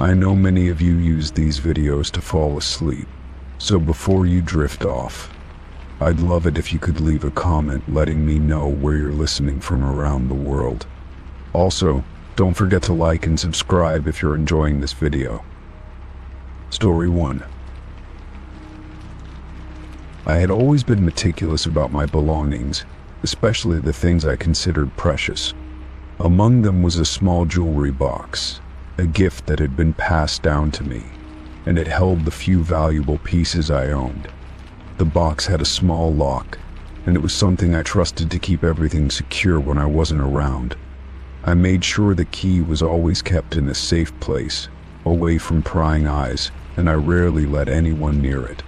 I know many of you use these videos to fall asleep, so before you drift off, I'd love it if you could leave a comment letting me know where you're listening from around the world. Also, don't forget to like and subscribe if you're enjoying this video. Story 1. I had always been meticulous about my belongings, especially the things I considered precious. Among them was a small jewelry box, a gift that had been passed down to me, and it held the few valuable pieces I owned. The box had a small lock, and it was something I trusted to keep everything secure when I wasn't around. I made sure the key was always kept in a safe place, away from prying eyes, and I rarely let anyone near it.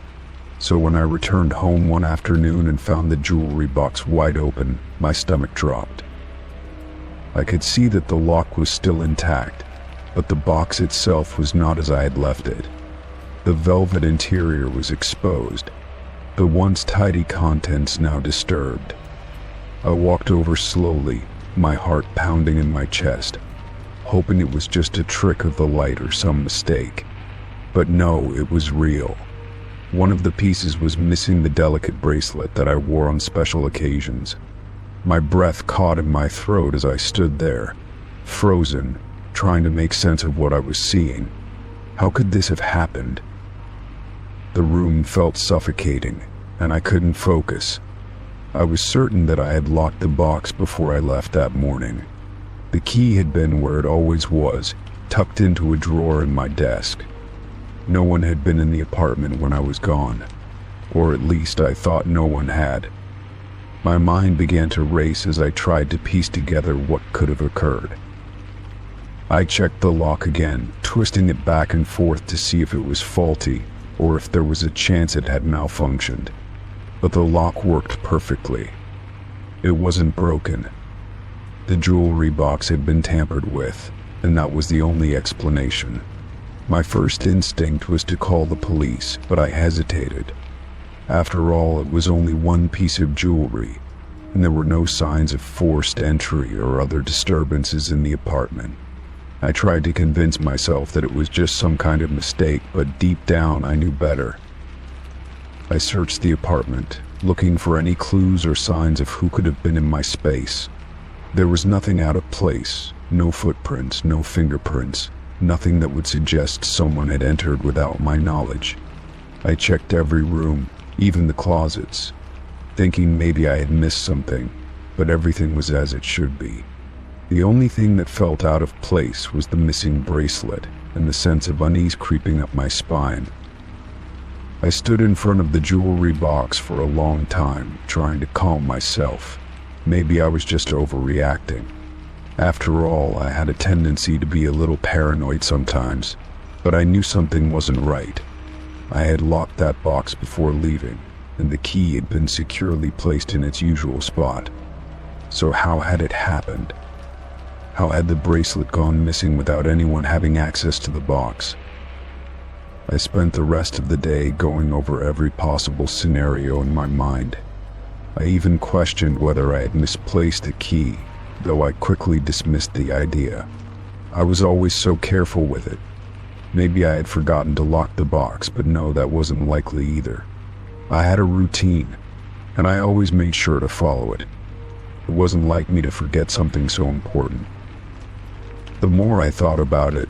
So when I returned home one afternoon and found the jewelry box wide open, my stomach dropped. I could see that the lock was still intact, but the box itself was not as I had left it. The velvet interior was exposed, the once tidy contents now disturbed. I walked over slowly, my heart pounding in my chest, hoping it was just a trick of the light or some mistake. But no, it was real. One of the pieces was missing the delicate bracelet that I wore on special occasions. My breath caught in my throat as I stood there, frozen, trying to make sense of what I was seeing. How could this have happened? The room felt suffocating, and I couldn't focus. I was certain that I had locked the box before I left that morning. The key had been where it always was, tucked into a drawer in my desk. No one had been in the apartment when I was gone, or at least I thought no one had. My mind began to race as I tried to piece together what could have occurred. I checked the lock again, twisting it back and forth to see if it was faulty or if there was a chance it had malfunctioned. But the lock worked perfectly. It wasn't broken. The jewelry box had been tampered with, and that was the only explanation. My first instinct was to call the police, but I hesitated. After all, it was only one piece of jewelry, and there were no signs of forced entry or other disturbances in the apartment. I tried to convince myself that it was just some kind of mistake, but deep down I knew better. I searched the apartment, looking for any clues or signs of who could have been in my space. There was nothing out of place, no footprints, no fingerprints, nothing that would suggest someone had entered without my knowledge. I checked every room, even the closets, thinking maybe I had missed something, but everything was as it should be. The only thing that felt out of place was the missing bracelet and the sense of unease creeping up my spine. I stood in front of the jewelry box for a long time, trying to calm myself. Maybe I was just overreacting. After all, I had a tendency to be a little paranoid sometimes, but I knew something wasn't right. I had locked that box before leaving, and the key had been securely placed in its usual spot. So how had it happened? How had the bracelet gone missing without anyone having access to the box? I spent the rest of the day going over every possible scenario in my mind. I even questioned whether I had misplaced a key, though I quickly dismissed the idea. I was always so careful with it. Maybe I had forgotten to lock the box, but no, that wasn't likely either. I had a routine, and I always made sure to follow it. It wasn't like me to forget something so important. The more I thought about it,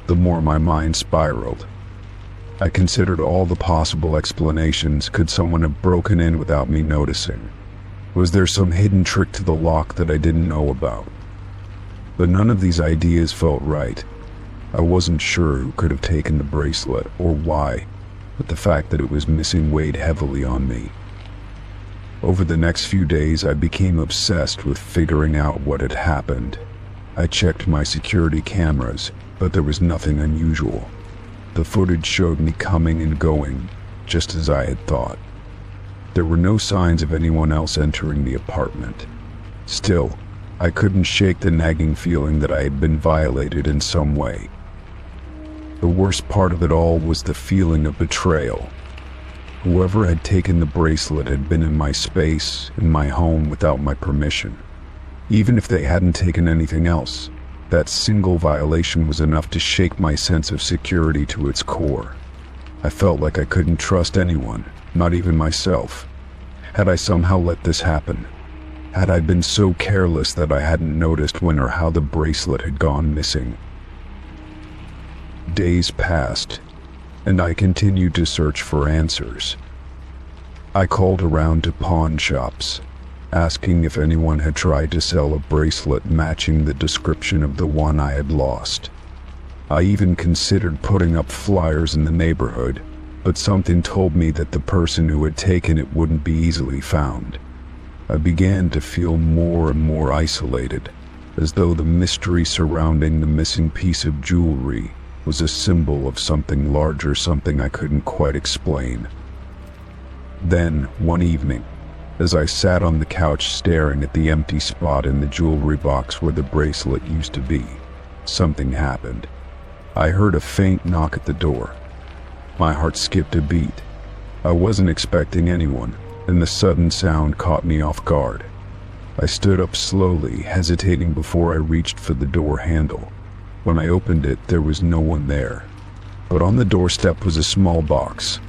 the more my mind spiraled. I considered all the possible explanations. Could someone have broken in without me noticing? Was there some hidden trick to the lock that I didn't know about? But none of these ideas felt right. I wasn't sure who could have taken the bracelet or why, but the fact that it was missing weighed heavily on me. Over the next few days, I became obsessed with figuring out what had happened. I checked my security cameras, but there was nothing unusual. The footage showed me coming and going, just as I had thought. There were no signs of anyone else entering the apartment. Still, I couldn't shake the nagging feeling that I had been violated in some way. The worst part of it all was the feeling of betrayal. Whoever had taken the bracelet had been in my space, in my home, without my permission. Even if they hadn't taken anything else, That single violation was enough to shake my sense of security to its core. I felt like I couldn't trust anyone, not even myself. Had I somehow let this happen? Had I been so careless that I hadn't noticed when or how the bracelet had gone missing? Days passed, and I continued to search for answers. I called around to pawn shops, asking if anyone had tried to sell a bracelet matching the description of the one I had lost. I even considered putting up flyers in the neighborhood, but something told me that the person who had taken it wouldn't be easily found. I began to feel more and more isolated, as though the mystery surrounding the missing piece of jewelry was a symbol of something larger, something I couldn't quite explain. Then, one evening, as I sat on the couch staring at the empty spot in the jewelry box where the bracelet used to be, something happened. I heard a faint knock at the door. My heart skipped a beat. I wasn't expecting anyone, and the sudden sound caught me off guard. I stood up slowly, hesitating before I reached for the door handle. When I opened it, there was no one there, but on the doorstep was a small box.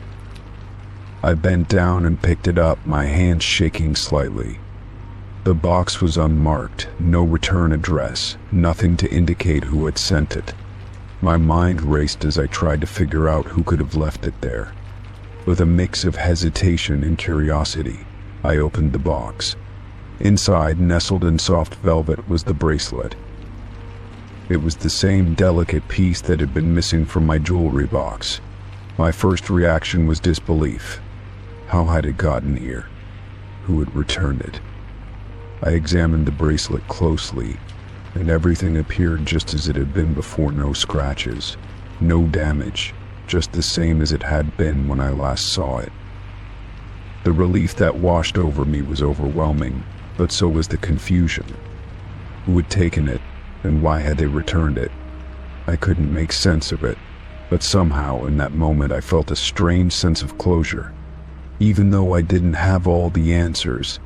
I bent down and picked it up, my hand shaking slightly. The box was unmarked, no return address, nothing to indicate who had sent it. My mind raced as I tried to figure out who could have left it there. With a mix of hesitation and curiosity, I opened the box. Inside, nestled in soft velvet, was the bracelet. It was the same delicate piece that had been missing from my jewelry box. My first reaction was disbelief. How had it gotten here? Who had returned it? I examined the bracelet closely, and everything appeared just as it had been before. No scratches, no damage, just the same as it had been when I last saw it. The relief that washed over me was overwhelming, but so was the confusion. Who had taken it, and why had they returned it? I couldn't make sense of it, but somehow in that moment I felt a strange sense of closure. Even though I didn't have all the answers,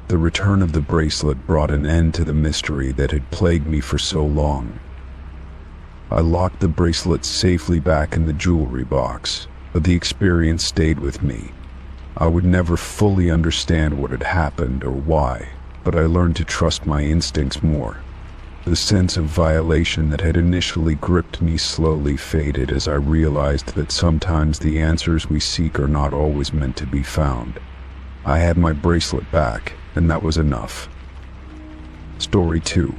the return of the bracelet brought an end to the mystery that had plagued me for so long. I locked the bracelet safely back in the jewelry box, but the experience stayed with me. I would never fully understand what had happened or why, but I learned to trust my instincts more. The sense of violation that had initially gripped me slowly faded as I realized that sometimes the answers we seek are not always meant to be found. I had my bracelet back, and that was enough. Story 2.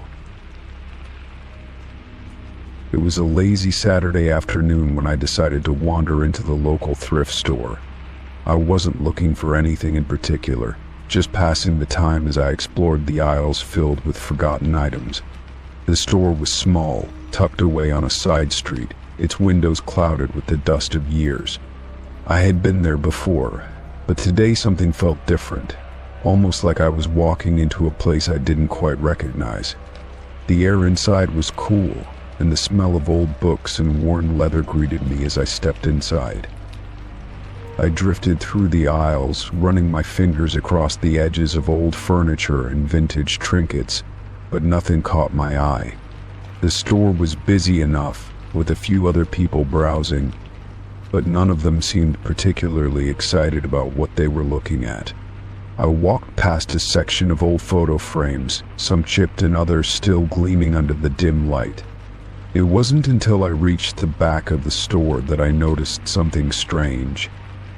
It was a lazy Saturday afternoon when I decided to wander into the local thrift store. I wasn't looking for anything in particular, just passing the time as I explored the aisles filled with forgotten items. The store was small, tucked away on a side street, its windows clouded with the dust of years. I had been there before, but today something felt different, almost like I was walking into a place I didn't quite recognize. The air inside was cool, and the smell of old books and worn leather greeted me as I stepped inside. I drifted through the aisles, running my fingers across the edges of old furniture and vintage trinkets, but nothing caught my eye. The store was busy enough, with a few other people browsing, but none of them seemed particularly excited about what they were looking at. I walked past a section of old photo frames, some chipped and others still gleaming under the dim light. It wasn't until I reached the back of the store that I noticed something strange.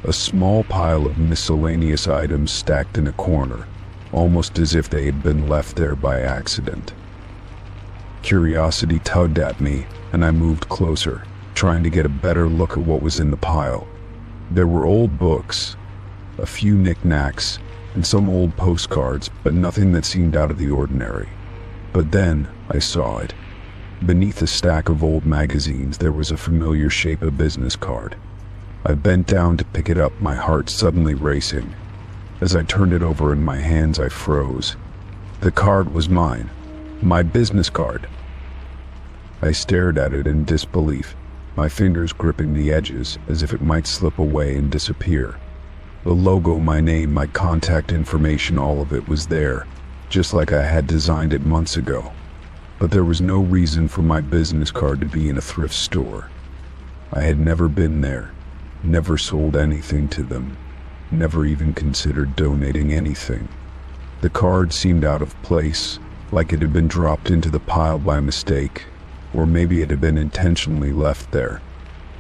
A small pile of miscellaneous items stacked in a corner, almost as if they had been left there by accident. Curiosity tugged at me, and I moved closer, trying to get a better look at what was in the pile. There were old books, a few knickknacks, and some old postcards, but nothing that seemed out of the ordinary. But then I saw it. Beneath a stack of old magazines there was a familiar shape of business card. I bent down to pick it up, my heart suddenly racing. As I turned it over in my hands, I froze. The card was mine, my business card. I stared at it in disbelief, my fingers gripping the edges as if it might slip away and disappear. The logo, my name, my contact information, all of it was there, just like I had designed it months ago. but there was no reason for my business card to be in a thrift store. I had never been there, never sold anything to them, never even considered donating anything. The card seemed out of place, like it had been dropped into the pile by mistake, or maybe it had been intentionally left there.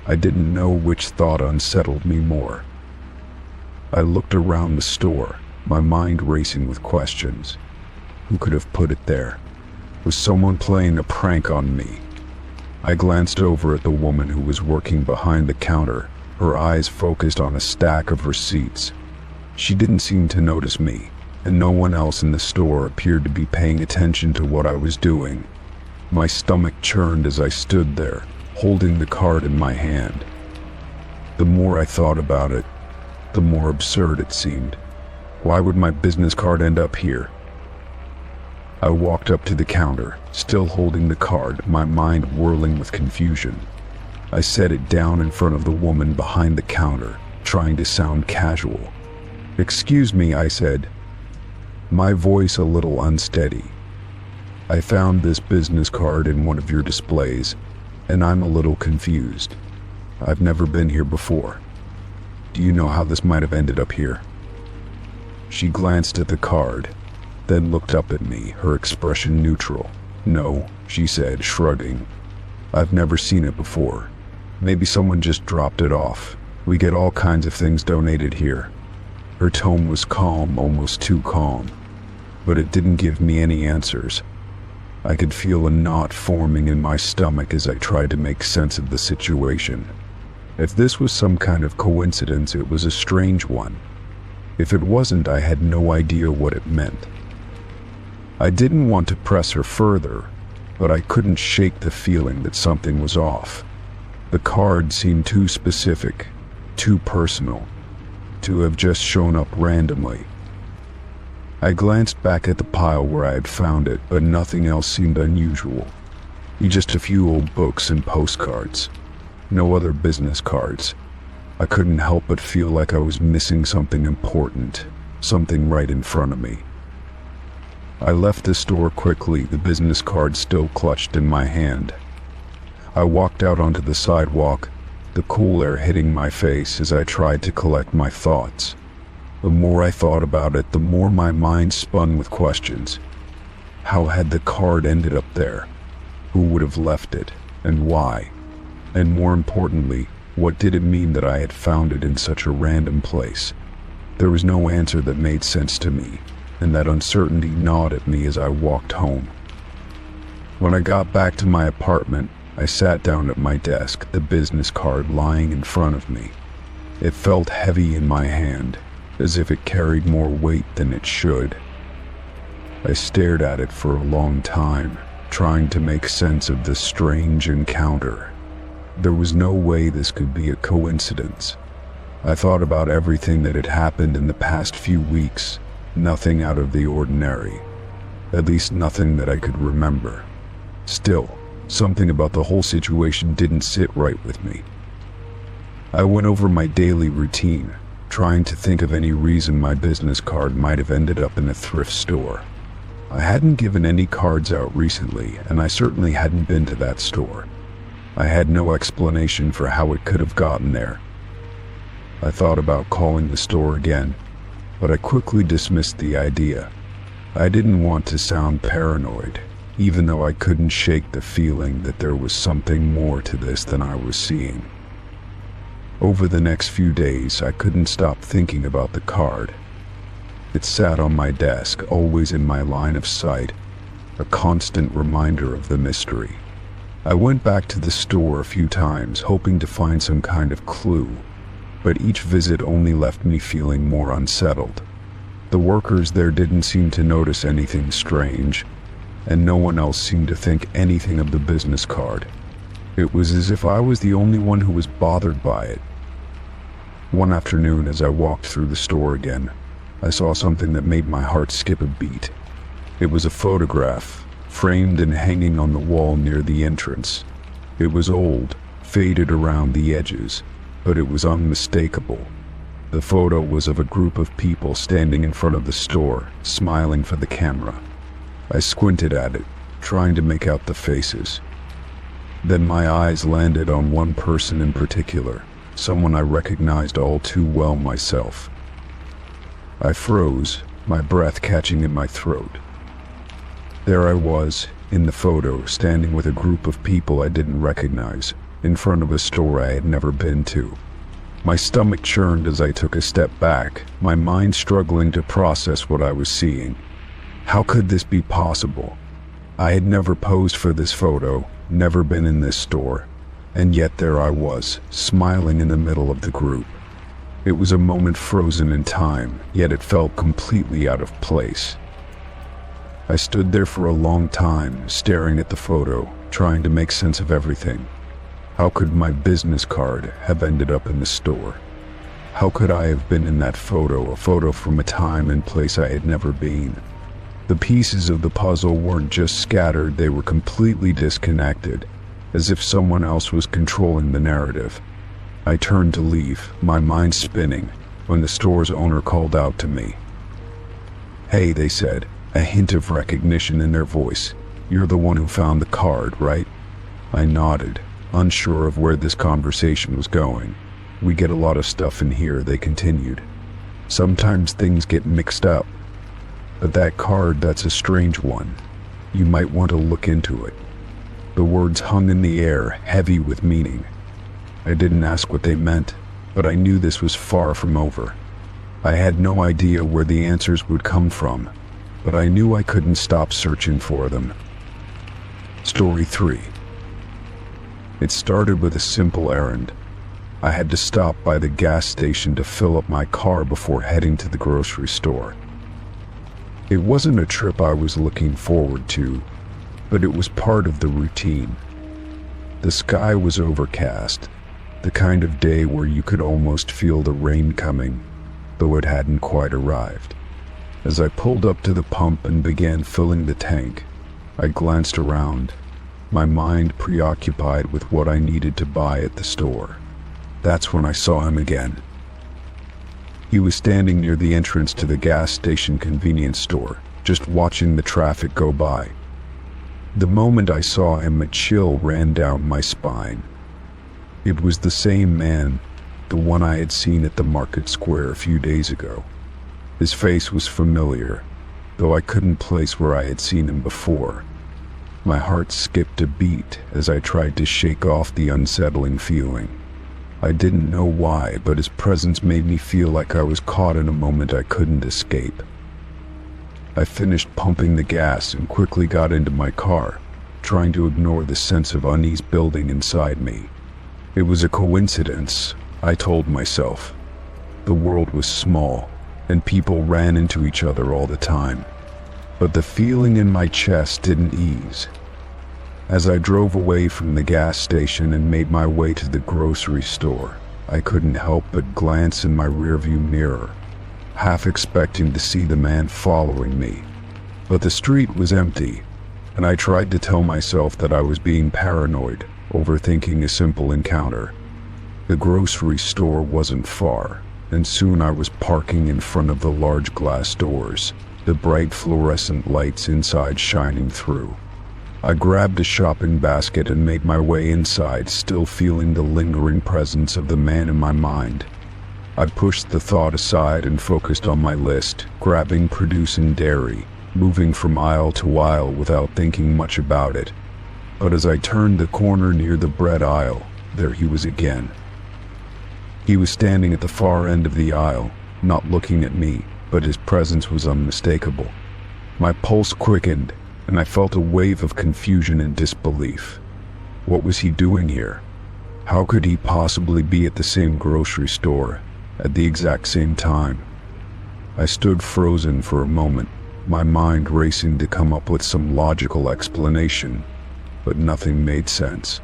I didn't know which thought unsettled me more. I looked around the store, my mind racing with questions. Who could have put it there? Was someone playing a prank on me? I glanced over at the woman who was working behind the counter, her eyes focused on a stack of receipts. She didn't seem to notice me, and no one else in the store appeared to be paying attention to what I was doing. My stomach churned as I stood there, holding the card in my hand. The more I thought about it, the more absurd it seemed. Why would my business card end up here? I walked up to the counter, still holding the card, my mind whirling with confusion. I set it down in front of the woman behind the counter, trying to sound casual. "Excuse me," I said, my voice a little unsteady. "I found this business card in one of your displays, and I'm a little confused. I've never been here before. Do you know how this might have ended up here?" She glanced at the card, then looked up at me, her expression neutral. "No," she said, shrugging. "I've never seen it before. Maybe someone just dropped it off. We get all kinds of things donated here." Her tone was calm, almost too calm, but it didn't give me any answers. I could feel a knot forming in my stomach as I tried to make sense of the situation. If this was some kind of coincidence, it was a strange one. If it wasn't, I had no idea what it meant. I didn't want to press her further, but I couldn't shake the feeling that something was off. The card seemed too specific, too personal, to have just shown up randomly. I glanced back at the pile where I had found it, but nothing else seemed unusual. Just a few old books and postcards. No other business cards. I couldn't help but feel like I was missing something important, something right in front of me. I left the store quickly, the business card still clutched in my hand. I walked out onto the sidewalk, the cool air hitting my face as I tried to collect my thoughts. The more I thought about it, the more my mind spun with questions. How had the card ended up there? Who would have left it, and why? And more importantly, what did it mean that I had found it in such a random place? There was no answer that made sense to me, and that uncertainty gnawed at me as I walked home. When I got back to my apartment, I sat down at my desk, the business card lying in front of me. It felt heavy in my hand, as if it carried more weight than it should. I stared at it for a long time, trying to make sense of this strange encounter. There was no way this could be a coincidence. I thought about everything that had happened in the past few weeks. Nothing out of the ordinary. At least nothing that I could remember. Still, something about the whole situation didn't sit right with me. I went over my daily routine, trying to think of any reason my business card might have ended up in a thrift store. I hadn't given any cards out recently, and I certainly hadn't been to that store. I had no explanation for how it could have gotten there. I thought about calling the store again, but I quickly dismissed the idea. I didn't want to sound paranoid, even though I couldn't shake the feeling that there was something more to this than I was seeing. Over the next few days, I couldn't stop thinking about the card. It sat on my desk, always in my line of sight, a constant reminder of the mystery. I went back to the store a few times, hoping to find some kind of clue, but each visit only left me feeling more unsettled. The workers there didn't seem to notice anything strange, and no one else seemed to think anything of the business card. It was as if I was the only one who was bothered by it. One afternoon, as I walked through the store again, I saw something that made my heart skip a beat. It was a photograph, framed and hanging on the wall near the entrance. It was old, faded around the edges, but it was unmistakable. The photo was of a group of people standing in front of the store, smiling for the camera. I squinted at it, trying to make out the faces. Then my eyes landed on one person in particular, someone I recognized all too well myself. I froze, my breath catching in my throat. There I was, in the photo, standing with a group of people I didn't recognize, in front of a store I had never been to. My stomach churned as I took a step back, my mind struggling to process what I was seeing. How could this be possible? I had never posed for this photo, never been in this store, and yet there I was, smiling in the middle of the group. It was a moment frozen in time, yet it felt completely out of place. I stood there for a long time, staring at the photo, trying to make sense of everything. How could my business card have ended up in the store? How could I have been in that photo, a photo from a time and place I had never been? The pieces of the puzzle weren't just scattered, they were completely disconnected, as if someone else was controlling the narrative. I turned to leave, my mind spinning, when the store's owner called out to me. "Hey," they said, a hint of recognition in their voice. "You're the one who found the card, right?" I nodded, unsure of where this conversation was going. "We get a lot of stuff in here," they continued. "Sometimes things get mixed up. But that card, that's a strange one. You might want to look into it." The words hung in the air, heavy with meaning. I didn't ask what they meant, but I knew this was far from over. I had no idea where the answers would come from, but I knew I couldn't stop searching for them. Story 3. It started with a simple errand. I had to stop by the gas station to fill up my car before heading to the grocery store. It wasn't a trip I was looking forward to, but it was part of the routine. The sky was overcast, the kind of day where you could almost feel the rain coming, though it hadn't quite arrived. As I pulled up to the pump and began filling the tank, I glanced around, my mind preoccupied with what I needed to buy at the store. That's when I saw him again. He was standing near the entrance to the gas station convenience store, just watching the traffic go by. The moment I saw him, a chill ran down my spine. It was the same man, the one I had seen at the market square a few days ago. His face was familiar, though I couldn't place where I had seen him before. My heart skipped a beat as I tried to shake off the unsettling feeling. I didn't know why, but his presence made me feel like I was caught in a moment I couldn't escape. I finished pumping the gas and quickly got into my car, trying to ignore the sense of unease building inside me. It was a coincidence, I told myself. The world was small, and people ran into each other all the time. But the feeling in my chest didn't ease. As I drove away from the gas station and made my way to the grocery store, I couldn't help but glance in my rearview mirror, half expecting to see the man following me. But the street was empty, and I tried to tell myself that I was being paranoid, overthinking a simple encounter. The grocery store wasn't far, and soon I was parking in front of the large glass doors, the bright fluorescent lights inside shining through. I grabbed a shopping basket and made my way inside, still feeling the lingering presence of the man in my mind. I pushed the thought aside and focused on my list, grabbing produce and dairy, moving from aisle to aisle without thinking much about it. But as I turned the corner near the bread aisle, there he was again. He was standing at the far end of the aisle, not looking at me, but his presence was unmistakable. My pulse quickened, and I felt a wave of confusion and disbelief. What was he doing here? How could he possibly be at the same grocery store, at the exact same time? I stood frozen for a moment, my mind racing to come up with some logical explanation, but nothing made sense.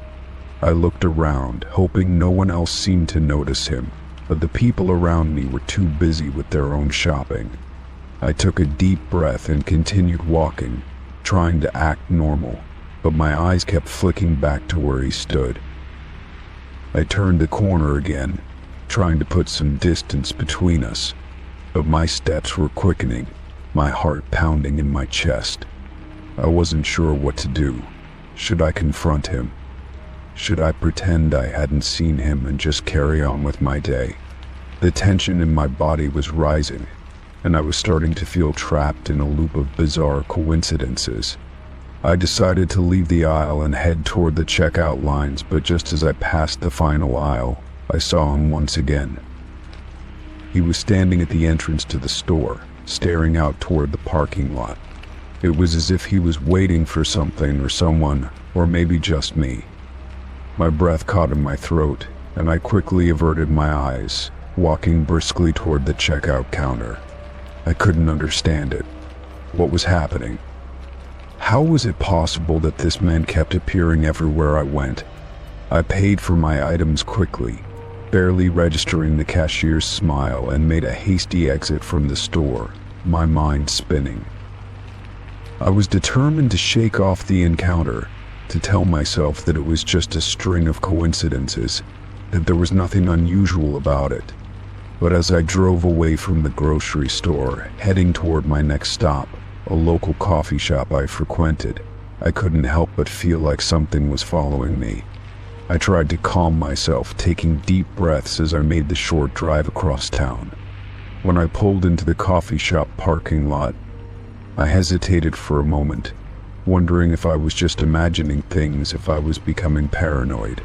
I looked around, hoping no one else seemed to notice him, but the people around me were too busy with their own shopping. I took a deep breath and continued walking, trying to act normal, but my eyes kept flicking back to where he stood. I turned the corner again, trying to put some distance between us, but my steps were quickening, my heart pounding in my chest. I wasn't sure what to do. Should I confront him? Should I pretend I hadn't seen him and just carry on with my day? The tension in my body was rising, and I was starting to feel trapped in a loop of bizarre coincidences. I decided to leave the aisle and head toward the checkout lines, but just as I passed the final aisle, I saw him once again. He was standing at the entrance to the store, staring out toward the parking lot. It was as if he was waiting for something or someone, or maybe just me. My breath caught in my throat, and I quickly averted my eyes, walking briskly toward the checkout counter. I couldn't understand it. What was happening? How was it possible that this man kept appearing everywhere I went? I paid for my items quickly, barely registering the cashier's smile, and made a hasty exit from the store, my mind spinning. I was determined to shake off the encounter, to tell myself that it was just a string of coincidences, that there was nothing unusual about it. But as I drove away from the grocery store, heading toward my next stop, a local coffee shop I frequented, I couldn't help but feel like something was following me. I tried to calm myself, taking deep breaths as I made the short drive across town. When I pulled into the coffee shop parking lot, I hesitated for a moment, wondering if I was just imagining things, if I was becoming paranoid.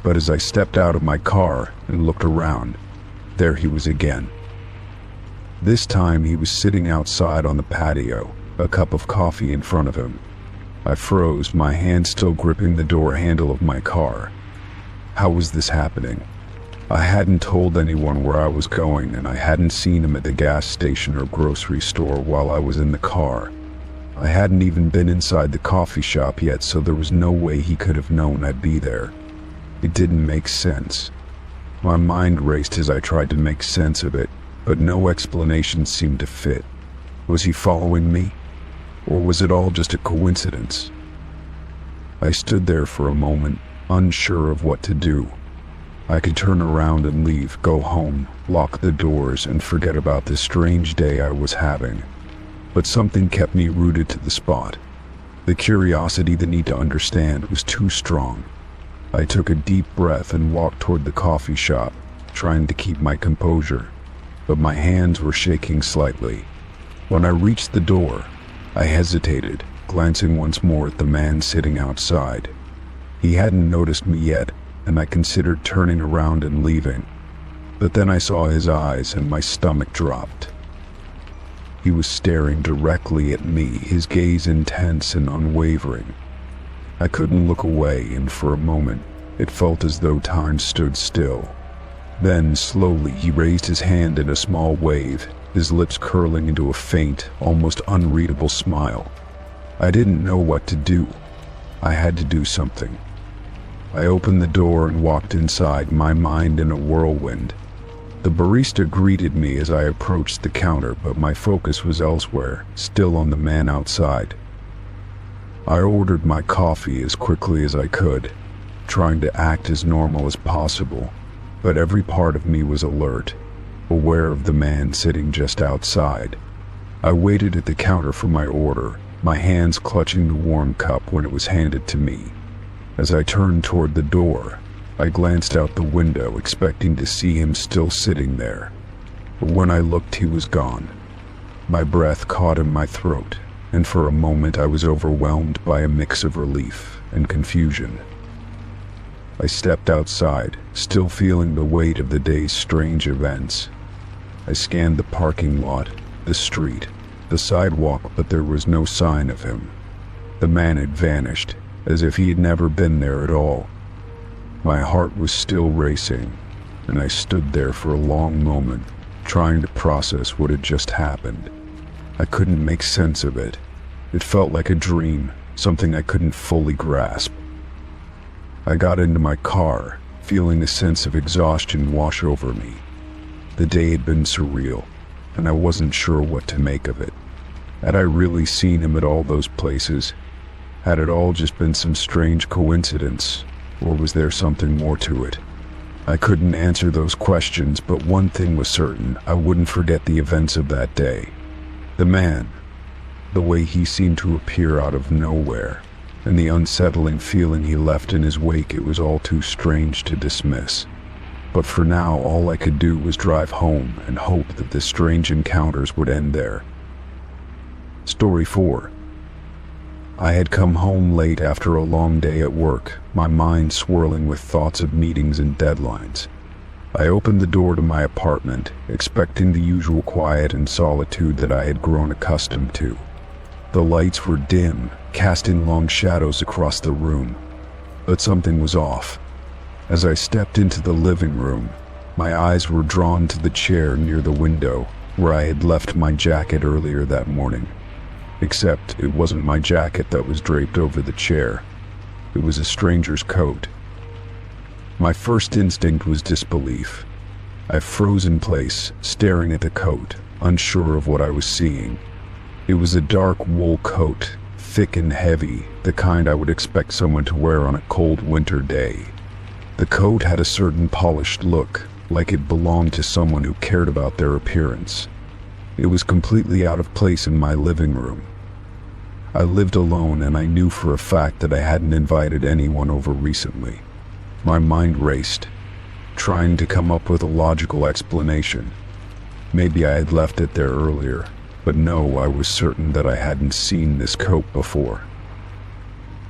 But as I stepped out of my car and looked around, there he was again. This time he was sitting outside on the patio, a cup of coffee in front of him. I froze, my hand still gripping the door handle of my car. How was this happening? I hadn't told anyone where I was going, and I hadn't seen him at the gas station or grocery store while I was in the car. I hadn't even been inside the coffee shop yet, so there was no way he could have known I'd be there. It didn't make sense. My mind raced as I tried to make sense of it, but no explanation seemed to fit. Was he following me? Or was it all just a coincidence? I stood there for a moment, unsure of what to do. I could turn around and leave, go home, lock the doors, and forget about this strange day I was having. But something kept me rooted to the spot. The curiosity, the need to understand, was too strong. I took a deep breath and walked toward the coffee shop, trying to keep my composure, but my hands were shaking slightly. When I reached the door, I hesitated, glancing once more at the man sitting outside. He hadn't noticed me yet, and I considered turning around and leaving. But then I saw his eyes and my stomach dropped. He was staring directly at me, his gaze intense and unwavering. I couldn't look away, and for a moment, it felt as though time stood still. Then, slowly, he raised his hand in a small wave, his lips curling into a faint, almost unreadable smile. I didn't know what to do. I had to do something. I opened the door and walked inside, my mind in a whirlwind. The barista greeted me as I approached the counter, but my focus was elsewhere, still on the man outside. I ordered my coffee as quickly as I could, trying to act as normal as possible, but every part of me was alert, aware of the man sitting just outside. I waited at the counter for my order, my hands clutching the warm cup when it was handed to me. As I turned toward the door, I glanced out the window, expecting to see him still sitting there. But when I looked, he was gone. My breath caught in my throat, and for a moment I was overwhelmed by a mix of relief and confusion. I stepped outside, still feeling the weight of the day's strange events. I scanned the parking lot, the street, the sidewalk, but there was no sign of him. The man had vanished, as if he had never been there at all. My heart was still racing, and I stood there for a long moment, trying to process what had just happened. I couldn't make sense of it. It felt like a dream, something I couldn't fully grasp. I got into my car, feeling a sense of exhaustion wash over me. The day had been surreal, and I wasn't sure what to make of it. Had I really seen him at all those places? Had it all just been some strange coincidence, or was there something more to it? I couldn't answer those questions, but one thing was certain: I wouldn't forget the events of that day. The man, the way he seemed to appear out of nowhere, and the unsettling feeling he left in his wake. It was all too strange to dismiss. But for now, all I could do was drive home and hope that the strange encounters would end there. Story 4. I had come home late after a long day at work, my mind swirling with thoughts of meetings and deadlines. I opened the door to my apartment, expecting the usual quiet and solitude that I had grown accustomed to. The lights were dim, casting long shadows across the room. But something was off. As I stepped into the living room, my eyes were drawn to the chair near the window, where I had left my jacket earlier that morning. Except it wasn't my jacket that was draped over the chair. It was a stranger's coat. My first instinct was disbelief. I froze in place, staring at the coat, unsure of what I was seeing. It was a dark wool coat, thick and heavy, the kind I would expect someone to wear on a cold winter day. The coat had a certain polished look, like it belonged to someone who cared about their appearance. It was completely out of place in my living room. I lived alone, and I knew for a fact that I hadn't invited anyone over recently. My mind raced, trying to come up with a logical explanation. Maybe I had left it there earlier, but no, I was certain that I hadn't seen this coat before.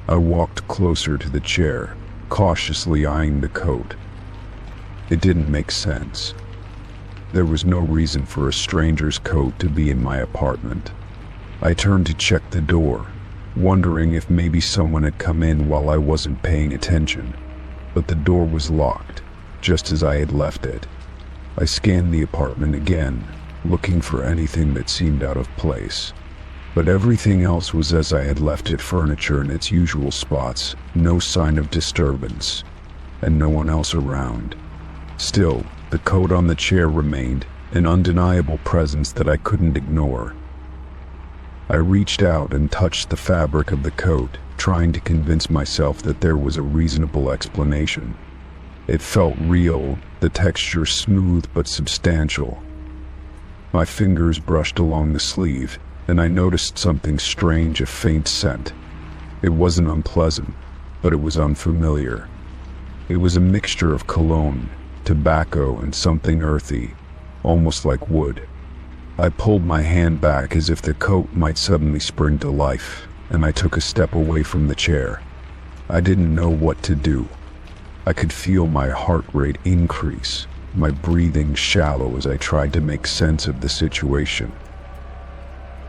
I walked closer to the chair, cautiously eyeing the coat. It didn't make sense. There was no reason for a stranger's coat to be in my apartment. I turned to check the door, wondering if maybe someone had come in while I wasn't paying attention. But the door was locked, just as I had left it. I scanned the apartment again, looking for anything that seemed out of place. But everything else was as I had left it, furniture in its usual spots, no sign of disturbance, and no one else around. Still, the coat on the chair remained, an undeniable presence that I couldn't ignore. I reached out and touched the fabric of the coat, trying to convince myself that there was a reasonable explanation. It felt real, the texture smooth but substantial. My fingers brushed along the sleeve, and I noticed something strange, a faint scent. It wasn't unpleasant, but it was unfamiliar. It was a mixture of cologne, tobacco, and something earthy, almost like wood. I pulled my hand back as if the coat might suddenly spring to life, and I took a step away from the chair. I didn't know what to do. I could feel my heart rate increase, my breathing shallow as I tried to make sense of the situation.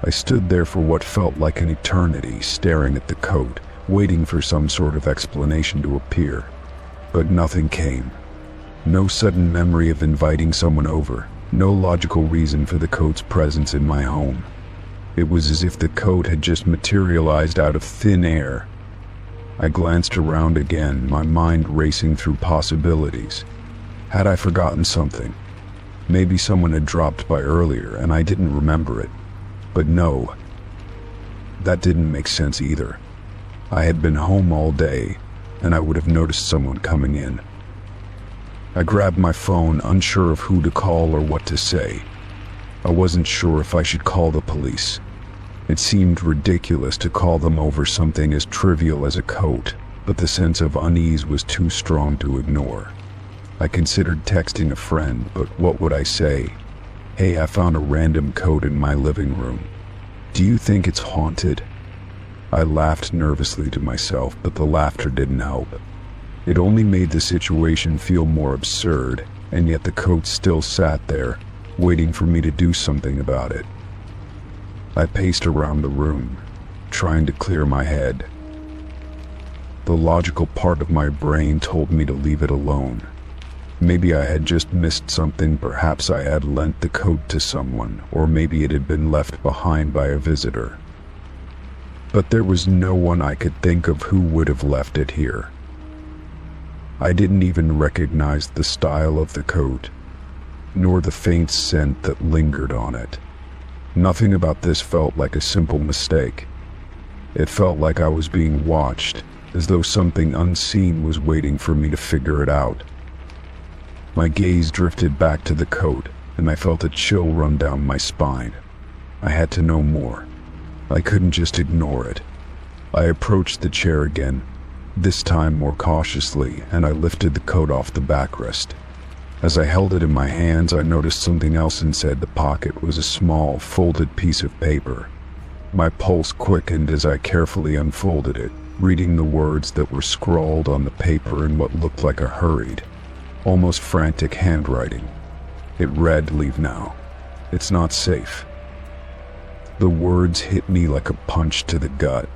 I stood there for what felt like an eternity, staring at the coat, waiting for some sort of explanation to appear. But nothing came. No sudden memory of inviting someone over, no logical reason for the coat's presence in my home. It was as if the coat had just materialized out of thin air. I glanced around again, my mind racing through possibilities. Had I forgotten something? Maybe someone had dropped by earlier and I didn't remember it. But no, that didn't make sense either. I had been home all day, and I would have noticed someone coming in. I grabbed my phone, unsure of who to call or what to say. I wasn't sure if I should call the police. It seemed ridiculous to call them over something as trivial as a coat, but the sense of unease was too strong to ignore. I considered texting a friend, but what would I say? Hey, I found a random coat in my living room. Do you think it's haunted? I laughed nervously to myself, but the laughter didn't help. It only made the situation feel more absurd, and yet the coat still sat there, waiting for me to do something about it. I paced around the room, trying to clear my head. The logical part of my brain told me to leave it alone. Maybe I had just missed something, perhaps I had lent the coat to someone, or maybe it had been left behind by a visitor. But there was no one I could think of who would have left it here. I didn't even recognize the style of the coat, nor the faint scent that lingered on it. Nothing about this felt like a simple mistake. It felt like I was being watched, as though something unseen was waiting for me to figure it out. My gaze drifted back to the coat, and I felt a chill run down my spine. I had to know more. I couldn't just ignore it. I approached the chair again, this time more cautiously, and I lifted the coat off the backrest. As I held it in my hands, I noticed something else inside the pocket was a small, folded piece of paper. My pulse quickened as I carefully unfolded it, reading the words that were scrawled on the paper in what looked like a hurried, almost frantic handwriting. It read, "Leave now. It's not safe." The words hit me like a punch to the gut.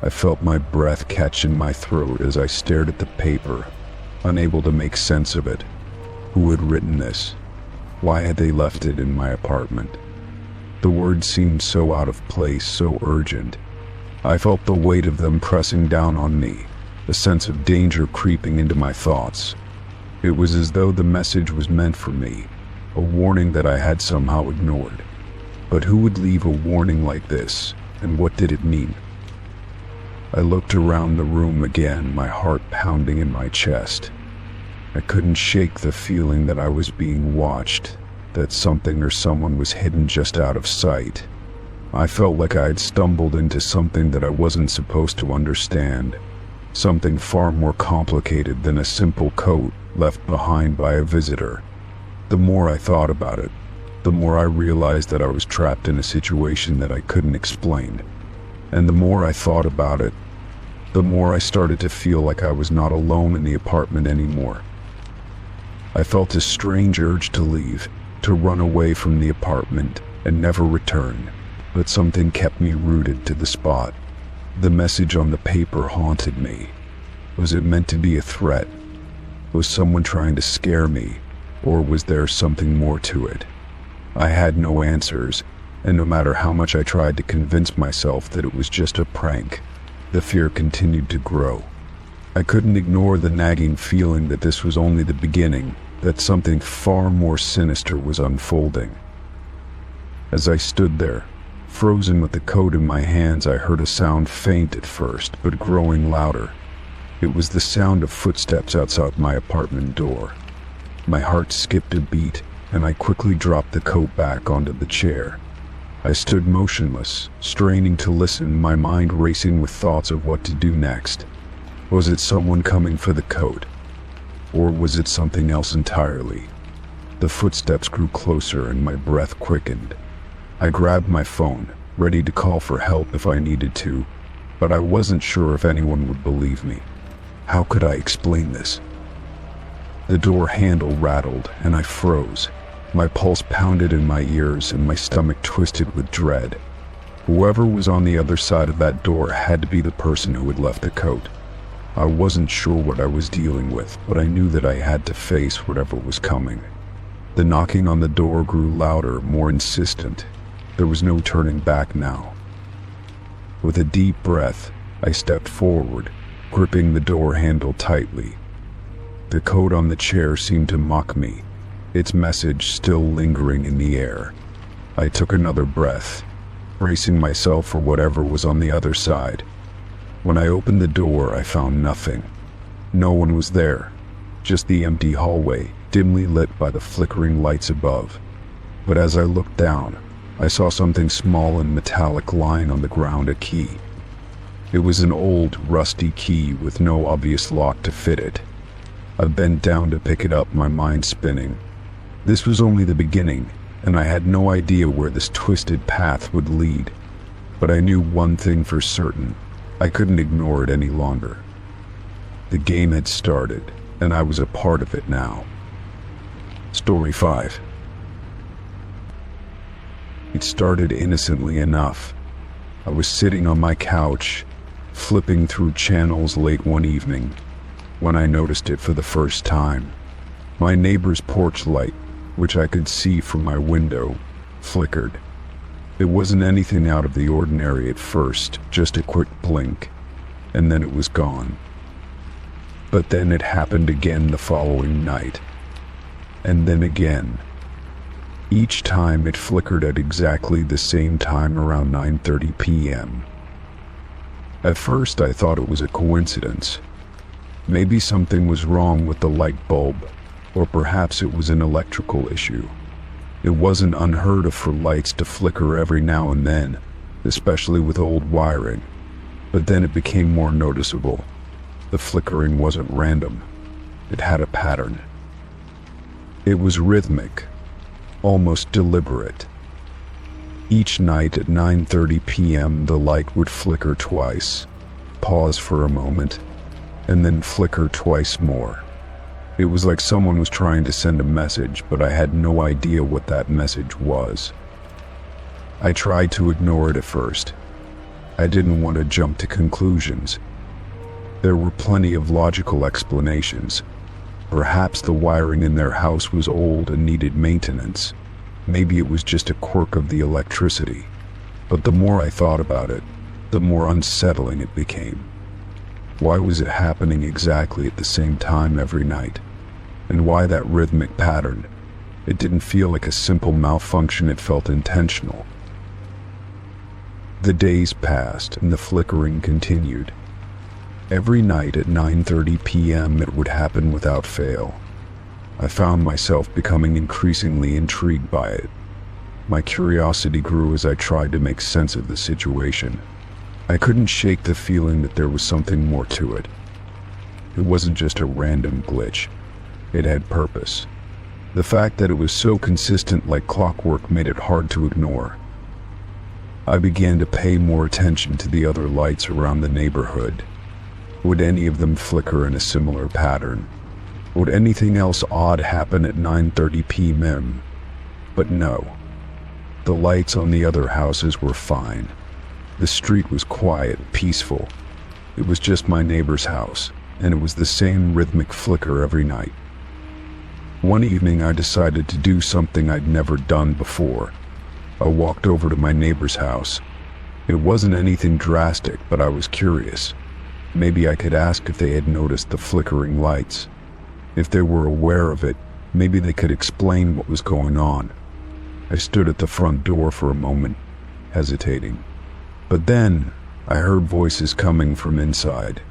I felt my breath catch in my throat as I stared at the paper, unable to make sense of it. Who had written this? Why had they left it in my apartment? The words seemed so out of place, so urgent. I felt the weight of them pressing down on me, a sense of danger creeping into my thoughts. It was as though the message was meant for me, a warning that I had somehow ignored. But who would leave a warning like this, and what did it mean? I looked around the room again, my heart pounding in my chest. I couldn't shake the feeling that I was being watched, that something or someone was hidden just out of sight. I felt like I had stumbled into something that I wasn't supposed to understand, something far more complicated than a simple coat left behind by a visitor. The more I thought about it, the more I realized that I was trapped in a situation that I couldn't explain. And the more I thought about it, the more I started to feel like I was not alone in the apartment anymore. I felt a strange urge to leave, to run away from the apartment and never return, but something kept me rooted to the spot. The message on the paper haunted me. Was it meant to be a threat? Was someone trying to scare me, or was there something more to it? I had no answers, and no matter how much I tried to convince myself that it was just a prank, the fear continued to grow. I couldn't ignore the nagging feeling that this was only the beginning, that something far more sinister was unfolding. As I stood there, frozen with the coat in my hands, I heard a sound, faint at first, but growing louder. It was the sound of footsteps outside my apartment door. My heart skipped a beat, and I quickly dropped the coat back onto the chair. I stood motionless, straining to listen, my mind racing with thoughts of what to do next. Was it someone coming for the coat? Or was it something else entirely? The footsteps grew closer and my breath quickened. I grabbed my phone, ready to call for help if I needed to, but I wasn't sure if anyone would believe me. How could I explain this? The door handle rattled and I froze. My pulse pounded in my ears and my stomach twisted with dread. Whoever was on the other side of that door had to be the person who had left the coat. I wasn't sure what I was dealing with, but I knew that I had to face whatever was coming. The knocking on the door grew louder, more insistent. There was no turning back now. With a deep breath, I stepped forward, gripping the door handle tightly. The coat on the chair seemed to mock me, its message still lingering in the air. I took another breath, bracing myself for whatever was on the other side. When I opened the door, I found nothing. No one was there, just the empty hallway, dimly lit by the flickering lights above. But as I looked down, I saw something small and metallic lying on the ground, a key. It was an old, rusty key with no obvious lock to fit it. I bent down to pick it up, my mind spinning. This was only the beginning, and I had no idea where this twisted path would lead. But I knew one thing for certain. I couldn't ignore it any longer. The game had started, and I was a part of it now. Story 5. It started innocently enough. I was sitting on my couch, flipping through channels late one evening, when I noticed it for the first time. My neighbor's porch light, which I could see from my window, flickered. It wasn't anything out of the ordinary at first, just a quick blink, and then it was gone. But then it happened again the following night, and then again. Each time it flickered at exactly the same time, around 9:30 p.m. At first I thought it was a coincidence. Maybe something was wrong with the light bulb, or perhaps it was an electrical issue. It wasn't unheard of for lights to flicker every now and then, especially with old wiring. But then it became more noticeable. The flickering wasn't random. It had a pattern. It was rhythmic, almost deliberate. Each night at 9:30 p.m. the light would flicker twice, pause for a moment, and then flicker twice more. It was like someone was trying to send a message, but I had no idea what that message was. I tried to ignore it at first. I didn't want to jump to conclusions. There were plenty of logical explanations. Perhaps the wiring in their house was old and needed maintenance. Maybe it was just a quirk of the electricity. But the more I thought about it, the more unsettling it became. Why was it happening exactly at the same time every night? And why that rhythmic pattern? It didn't feel like a simple malfunction, it felt intentional. The days passed and the flickering continued. Every night at 9:30 p.m. it would happen without fail. I found myself becoming increasingly intrigued by it. My curiosity grew as I tried to make sense of the situation. I couldn't shake the feeling that there was something more to it. It wasn't just a random glitch. It had purpose. The fact that it was so consistent like clockwork made it hard to ignore. I began to pay more attention to the other lights around the neighborhood. Would any of them flicker in a similar pattern? Would anything else odd happen at 9:30 p.m.? But no. The lights on the other houses were fine. The street was quiet, peaceful. It was just my neighbor's house, and it was the same rhythmic flicker every night. One evening I decided to do something I'd never done before. I walked over to my neighbor's house. It wasn't anything drastic, but I was curious. Maybe I could ask if they had noticed the flickering lights. If they were aware of it, maybe they could explain what was going on. I stood at the front door for a moment, hesitating. But then, I heard voices coming from inside.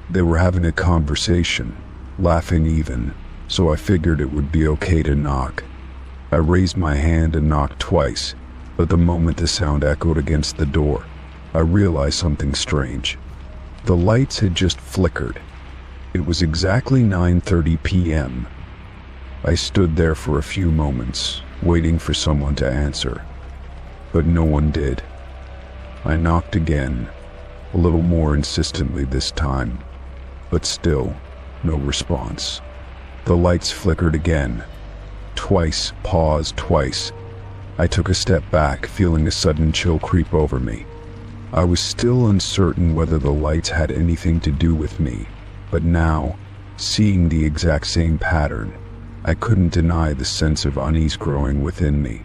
They were having a conversation, laughing even, so I figured it would be okay to knock. I raised my hand and knocked twice, but the moment the sound echoed against the door, I realized something strange. The lights had just flickered. It was exactly 9:30 p.m. I stood there for a few moments, waiting for someone to answer, but no one did. I knocked again, a little more insistently this time, but still, no response. The lights flickered again. Twice, paused twice. I took a step back, feeling a sudden chill creep over me. I was still uncertain whether the lights had anything to do with me, but now, seeing the exact same pattern, I couldn't deny the sense of unease growing within me.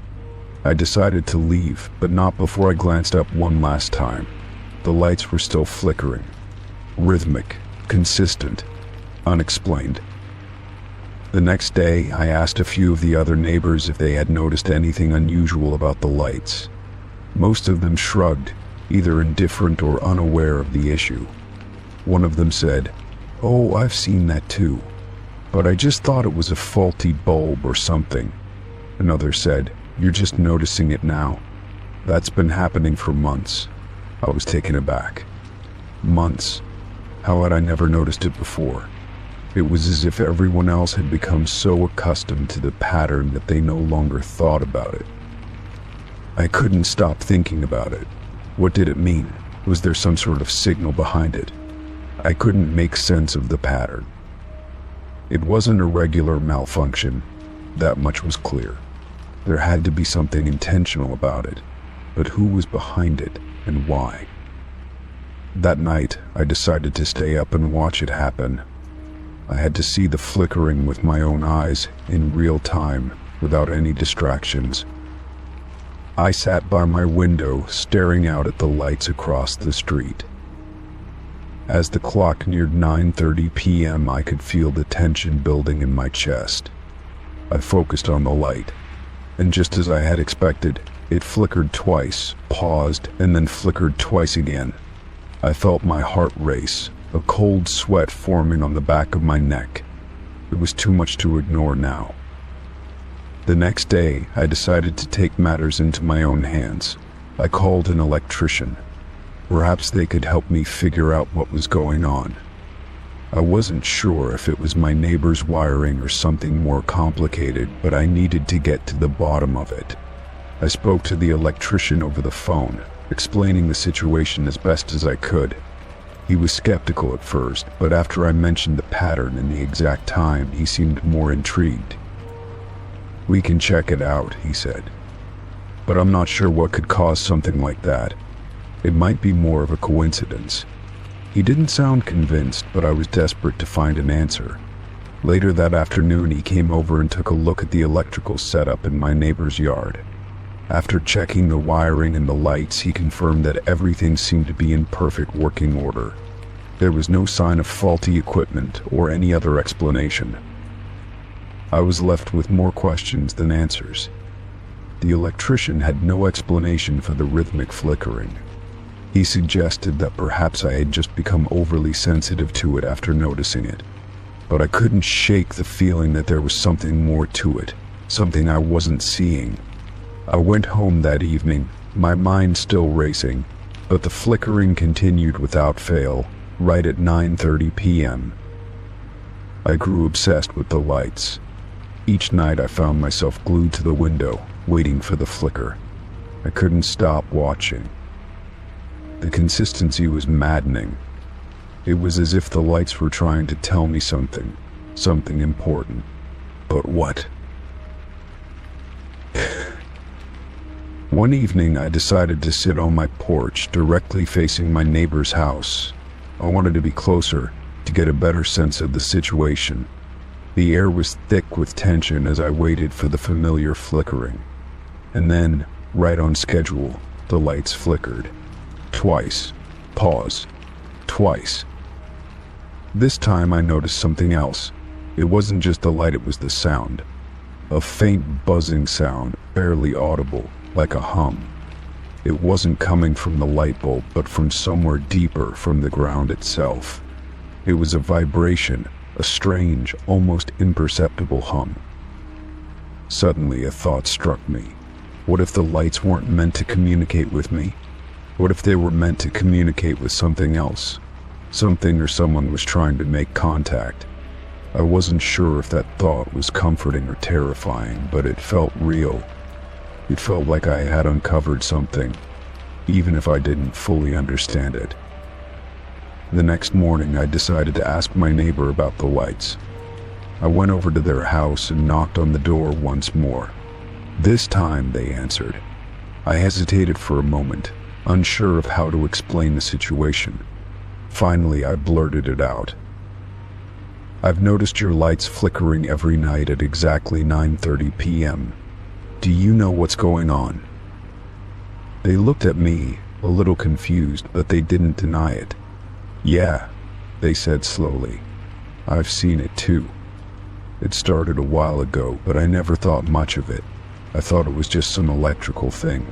I decided to leave, but not before I glanced up one last time. The lights were still flickering. Rhythmic, consistent, unexplained. The next day, I asked a few of the other neighbors if they had noticed anything unusual about the lights. Most of them shrugged, either indifferent or unaware of the issue. One of them said, "Oh, I've seen that too, but I just thought it was a faulty bulb or something." Another said, "You're just noticing it now. That's been happening for months." I was taken aback. Months? How had I never noticed it before? It was as if everyone else had become so accustomed to the pattern that they no longer thought about it. I couldn't stop thinking about it. What did it mean? Was there some sort of signal behind it? I couldn't make sense of the pattern. It wasn't a regular malfunction, that much was clear. There had to be something intentional about it, but who was behind it and why? That night, I decided to stay up and watch it happen. I had to see the flickering with my own eyes in real time, without any distractions. I sat by my window, staring out at the lights across the street. As the clock neared 9:30 p.m., I could feel the tension building in my chest. I focused on the light, and just as I had expected, it flickered twice, paused, and then flickered twice again. I felt my heart race, a cold sweat forming on the back of my neck. It was too much to ignore now. The next day, I decided to take matters into my own hands. I called an electrician. Perhaps they could help me figure out what was going on. I wasn't sure if it was my neighbor's wiring or something more complicated, but I needed to get to the bottom of it. I spoke to the electrician over the phone, explaining the situation as best as I could. He was skeptical at first, but after I mentioned the pattern and the exact time, he seemed more intrigued. "We can check it out," he said. "But I'm not sure what could cause something like that. It might be more of a coincidence." He didn't sound convinced, but I was desperate to find an answer. Later that afternoon, he came over and took a look at the electrical setup in my neighbor's yard. After checking the wiring and the lights, he confirmed that everything seemed to be in perfect working order. There was no sign of faulty equipment or any other explanation. I was left with more questions than answers. The electrician had no explanation for the rhythmic flickering. He suggested that perhaps I had just become overly sensitive to it after noticing it, but I couldn't shake the feeling that there was something more to it, something I wasn't seeing. I went home that evening, my mind still racing, but the flickering continued without fail, right at 9:30 p.m. I grew obsessed with the lights. Each night I found myself glued to the window, waiting for the flicker. I couldn't stop watching. The consistency was maddening. It was as if the lights were trying to tell me something important. But what? One evening, I decided to sit on my porch, directly facing my neighbor's house. I wanted to be closer, to get a better sense of the situation. The air was thick with tension as I waited for the familiar flickering. And then, right on schedule, the lights flickered. Twice. Pause. Twice. This time I noticed something else. It wasn't just the light, it was the sound. A faint buzzing sound, barely audible, like a hum. It wasn't coming from the light bulb, but from somewhere deeper, from the ground itself. It was a vibration, a strange, almost imperceptible hum. Suddenly a thought struck me. What if the lights weren't meant to communicate with me? What if they were meant to communicate with something else? Something or someone was trying to make contact. I wasn't sure if that thought was comforting or terrifying, but it felt real. It felt like I had uncovered something, even if I didn't fully understand it. The next morning, I decided to ask my neighbor about the lights. I went over to their house and knocked on the door once more. This time, they answered. I hesitated for a moment, unsure of how to explain the situation. Finally, I blurted it out. "I've noticed your lights flickering every night at exactly 9:30 p.m. Do you know what's going on?" They looked at me, a little confused, but they didn't deny it. "Yeah," they said slowly. "I've seen it too. It started a while ago, but I never thought much of it. I thought it was just some electrical thing."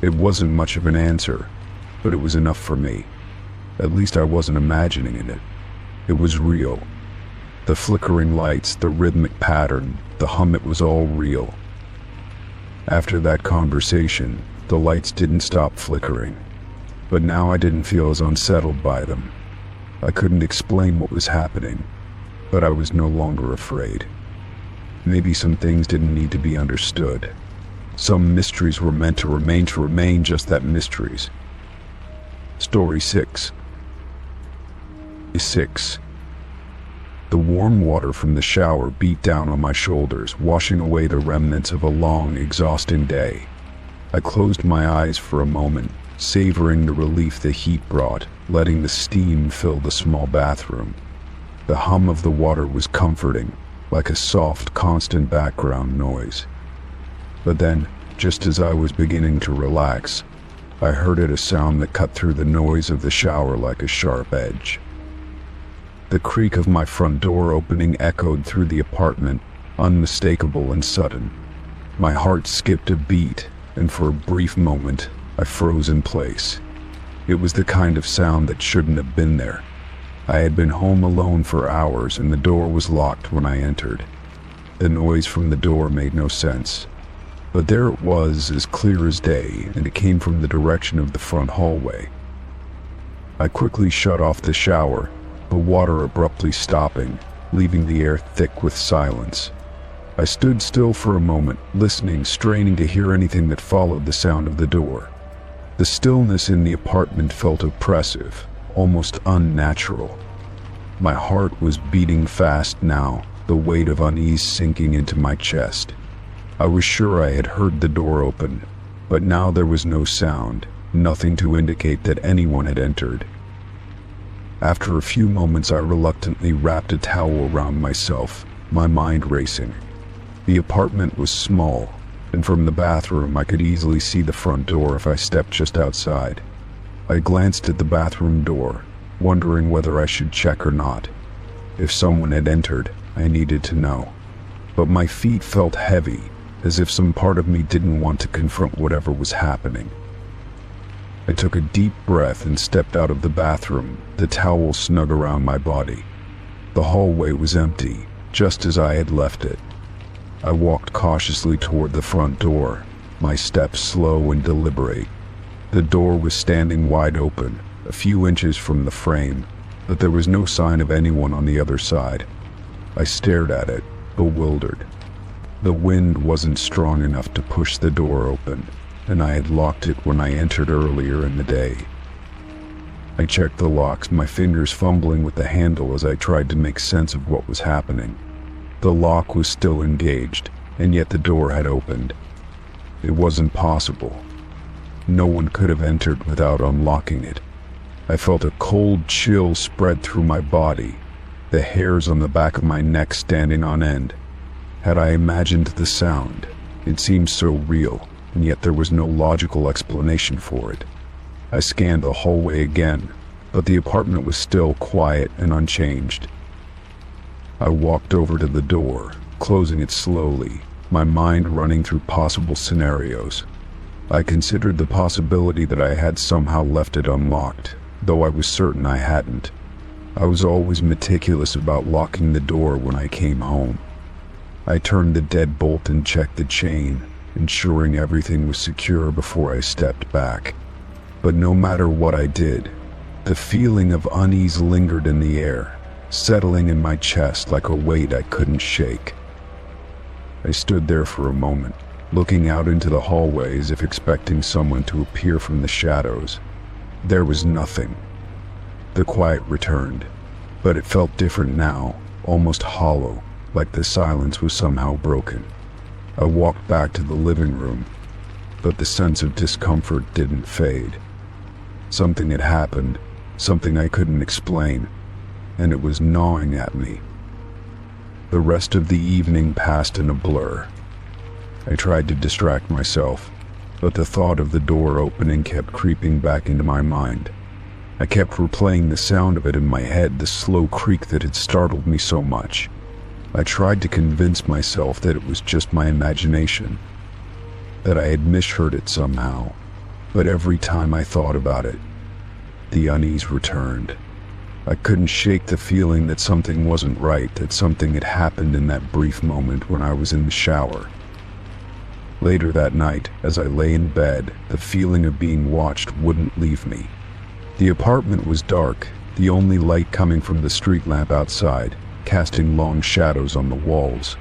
It wasn't much of an answer, but it was enough for me. At least I wasn't imagining it. It was real. The flickering lights, the rhythmic pattern, the hum, it was all real. After that conversation, the lights didn't stop flickering, but now I didn't feel as unsettled by them. I couldn't explain what was happening, but I was no longer afraid. Maybe some things didn't need to be understood. Some mysteries were meant to remain just that, mysteries. Story 6. The warm water from the shower beat down on my shoulders, washing away the remnants of a long, exhausting day. I closed my eyes for a moment, savoring the relief the heat brought, letting the steam fill the small bathroom. The hum of the water was comforting, like a soft, constant background noise. But then, just as I was beginning to relax, I heard a sound that cut through the noise of the shower like a sharp edge. The creak of my front door opening echoed through the apartment, unmistakable and sudden. My heart skipped a beat, and for a brief moment, I froze in place. It was the kind of sound that shouldn't have been there. I had been home alone for hours, and the door was locked when I entered. The noise from the door made no sense. But there it was, as clear as day, and it came from the direction of the front hallway. I quickly shut off the shower, the water abruptly stopping, leaving the air thick with silence. I stood still for a moment, listening, straining to hear anything that followed the sound of the door. The stillness in the apartment felt oppressive, almost unnatural. My heart was beating fast now, the weight of unease sinking into my chest. I was sure I had heard the door open, but now there was no sound, nothing to indicate that anyone had entered. After a few moments, I reluctantly wrapped a towel around myself, my mind racing. The apartment was small, and from the bathroom I could easily see the front door if I stepped just outside. I glanced at the bathroom door, wondering whether I should check or not. If someone had entered, I needed to know. But my feet felt heavy, as if some part of me didn't want to confront whatever was happening. I took a deep breath and stepped out of the bathroom, the towel snug around my body. The hallway was empty, just as I had left it. I walked cautiously toward the front door, my steps slow and deliberate. The door was standing wide open, a few inches from the frame, but there was no sign of anyone on the other side. I stared at it, bewildered. The wind wasn't strong enough to push the door open, and I had locked it when I entered earlier in the day. I checked the locks, my fingers fumbling with the handle as I tried to make sense of what was happening. The lock was still engaged, and yet the door had opened. It wasn't possible. No one could have entered without unlocking it. I felt a cold chill spread through my body, the hairs on the back of my neck standing on end. Had I imagined the sound? It seemed so real, and yet there was no logical explanation for it. I scanned the hallway again, but the apartment was still quiet and unchanged. I walked over to the door, closing it slowly, my mind running through possible scenarios. I considered the possibility that I had somehow left it unlocked, though I was certain I hadn't. I was always meticulous about locking the door when I came home. I turned the deadbolt and checked the chain, ensuring everything was secure before I stepped back. But no matter what I did, the feeling of unease lingered in the air, settling in my chest like a weight I couldn't shake. I stood there for a moment, looking out into the hallway as if expecting someone to appear from the shadows. There was nothing. The quiet returned, but it felt different now, almost hollow, like the silence was somehow broken. I walked back to the living room, but the sense of discomfort didn't fade. Something had happened, something I couldn't explain, and it was gnawing at me. The rest of the evening passed in a blur. I tried to distract myself, but the thought of the door opening kept creeping back into my mind. I kept replaying the sound of it in my head, the slow creak that had startled me so much. I tried to convince myself that it was just my imagination, that I had misheard it somehow, but every time I thought about it, the unease returned. I couldn't shake the feeling that something wasn't right, that something had happened in that brief moment when I was in the shower. Later that night, as I lay in bed, the feeling of being watched wouldn't leave me. The apartment was dark, the only light coming from the street lamp outside, casting long shadows on the walls.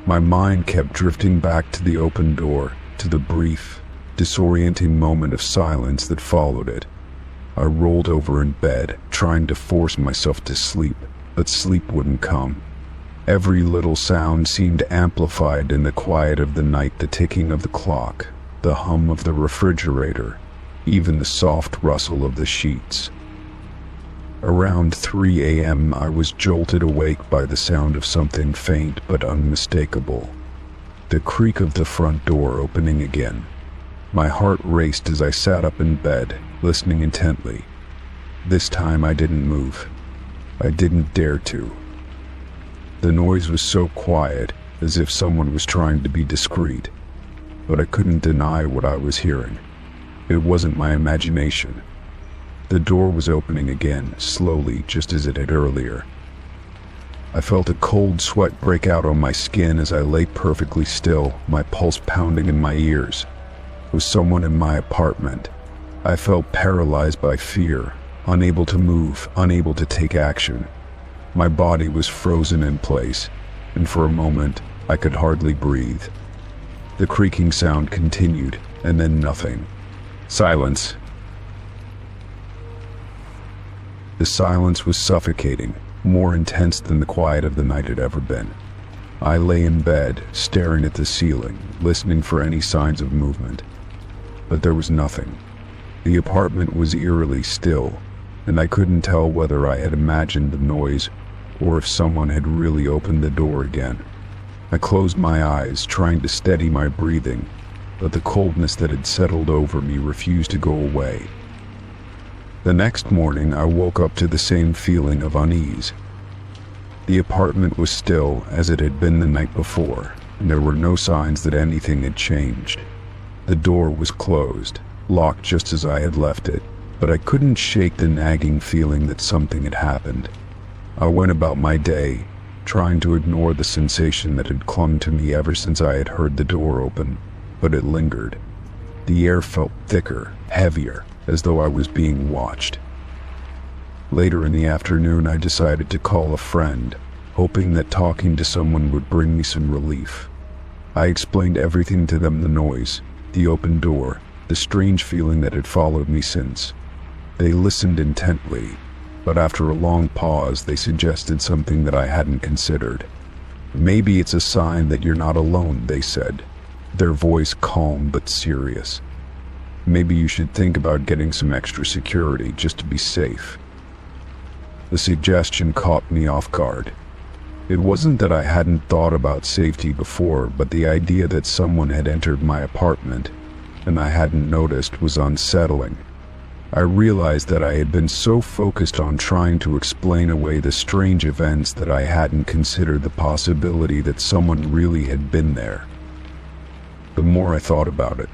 My mind kept drifting back to the open door, to the brief, disorienting moment of silence that followed it. I rolled over in bed, trying to force myself to sleep, but sleep wouldn't come. Every little sound seemed amplified in the quiet of the night, the ticking of the clock, the hum of the refrigerator, even the soft rustle of the sheets. Around 3 a.m. I was jolted awake by the sound of something faint but unmistakable. The creak of the front door opening again. My heart raced as I sat up in bed, listening intently. This time I didn't move. I didn't dare to. The noise was so quiet, as if someone was trying to be discreet, but I couldn't deny what I was hearing. It wasn't my imagination. The door was opening again, slowly, just as it had earlier. I felt a cold sweat break out on my skin as I lay perfectly still, my pulse pounding in my ears. It was someone in my apartment. I felt paralyzed by fear, unable to move, unable to take action. My body was frozen in place, and for a moment, I could hardly breathe. The creaking sound continued, and then nothing. Silence. The silence was suffocating, more intense than the quiet of the night had ever been. I lay in bed, staring at the ceiling, listening for any signs of movement. But there was nothing. The apartment was eerily still, and I couldn't tell whether I had imagined the noise or if someone had really opened the door again. I closed my eyes, trying to steady my breathing, but the coldness that had settled over me refused to go away. The next morning, I woke up to the same feeling of unease. The apartment was still as it had been the night before, and there were no signs that anything had changed. The door was closed, locked just as I had left it, but I couldn't shake the nagging feeling that something had happened. I went about my day, trying to ignore the sensation that had clung to me ever since I had heard the door open, but it lingered. The air felt thicker, heavier, as though I was being watched. Later in the afternoon, I decided to call a friend, hoping that talking to someone would bring me some relief. I explained everything to them: the noise, the open door, the strange feeling that had followed me since. They listened intently, but after a long pause, they suggested something that I hadn't considered. "Maybe it's a sign that you're not alone," they said, their voice calm but serious. "Maybe you should think about getting some extra security just to be safe." The suggestion caught me off guard. It wasn't that I hadn't thought about safety before, but the idea that someone had entered my apartment and I hadn't noticed was unsettling. I realized that I had been so focused on trying to explain away the strange events that I hadn't considered the possibility that someone really had been there. The more I thought about it,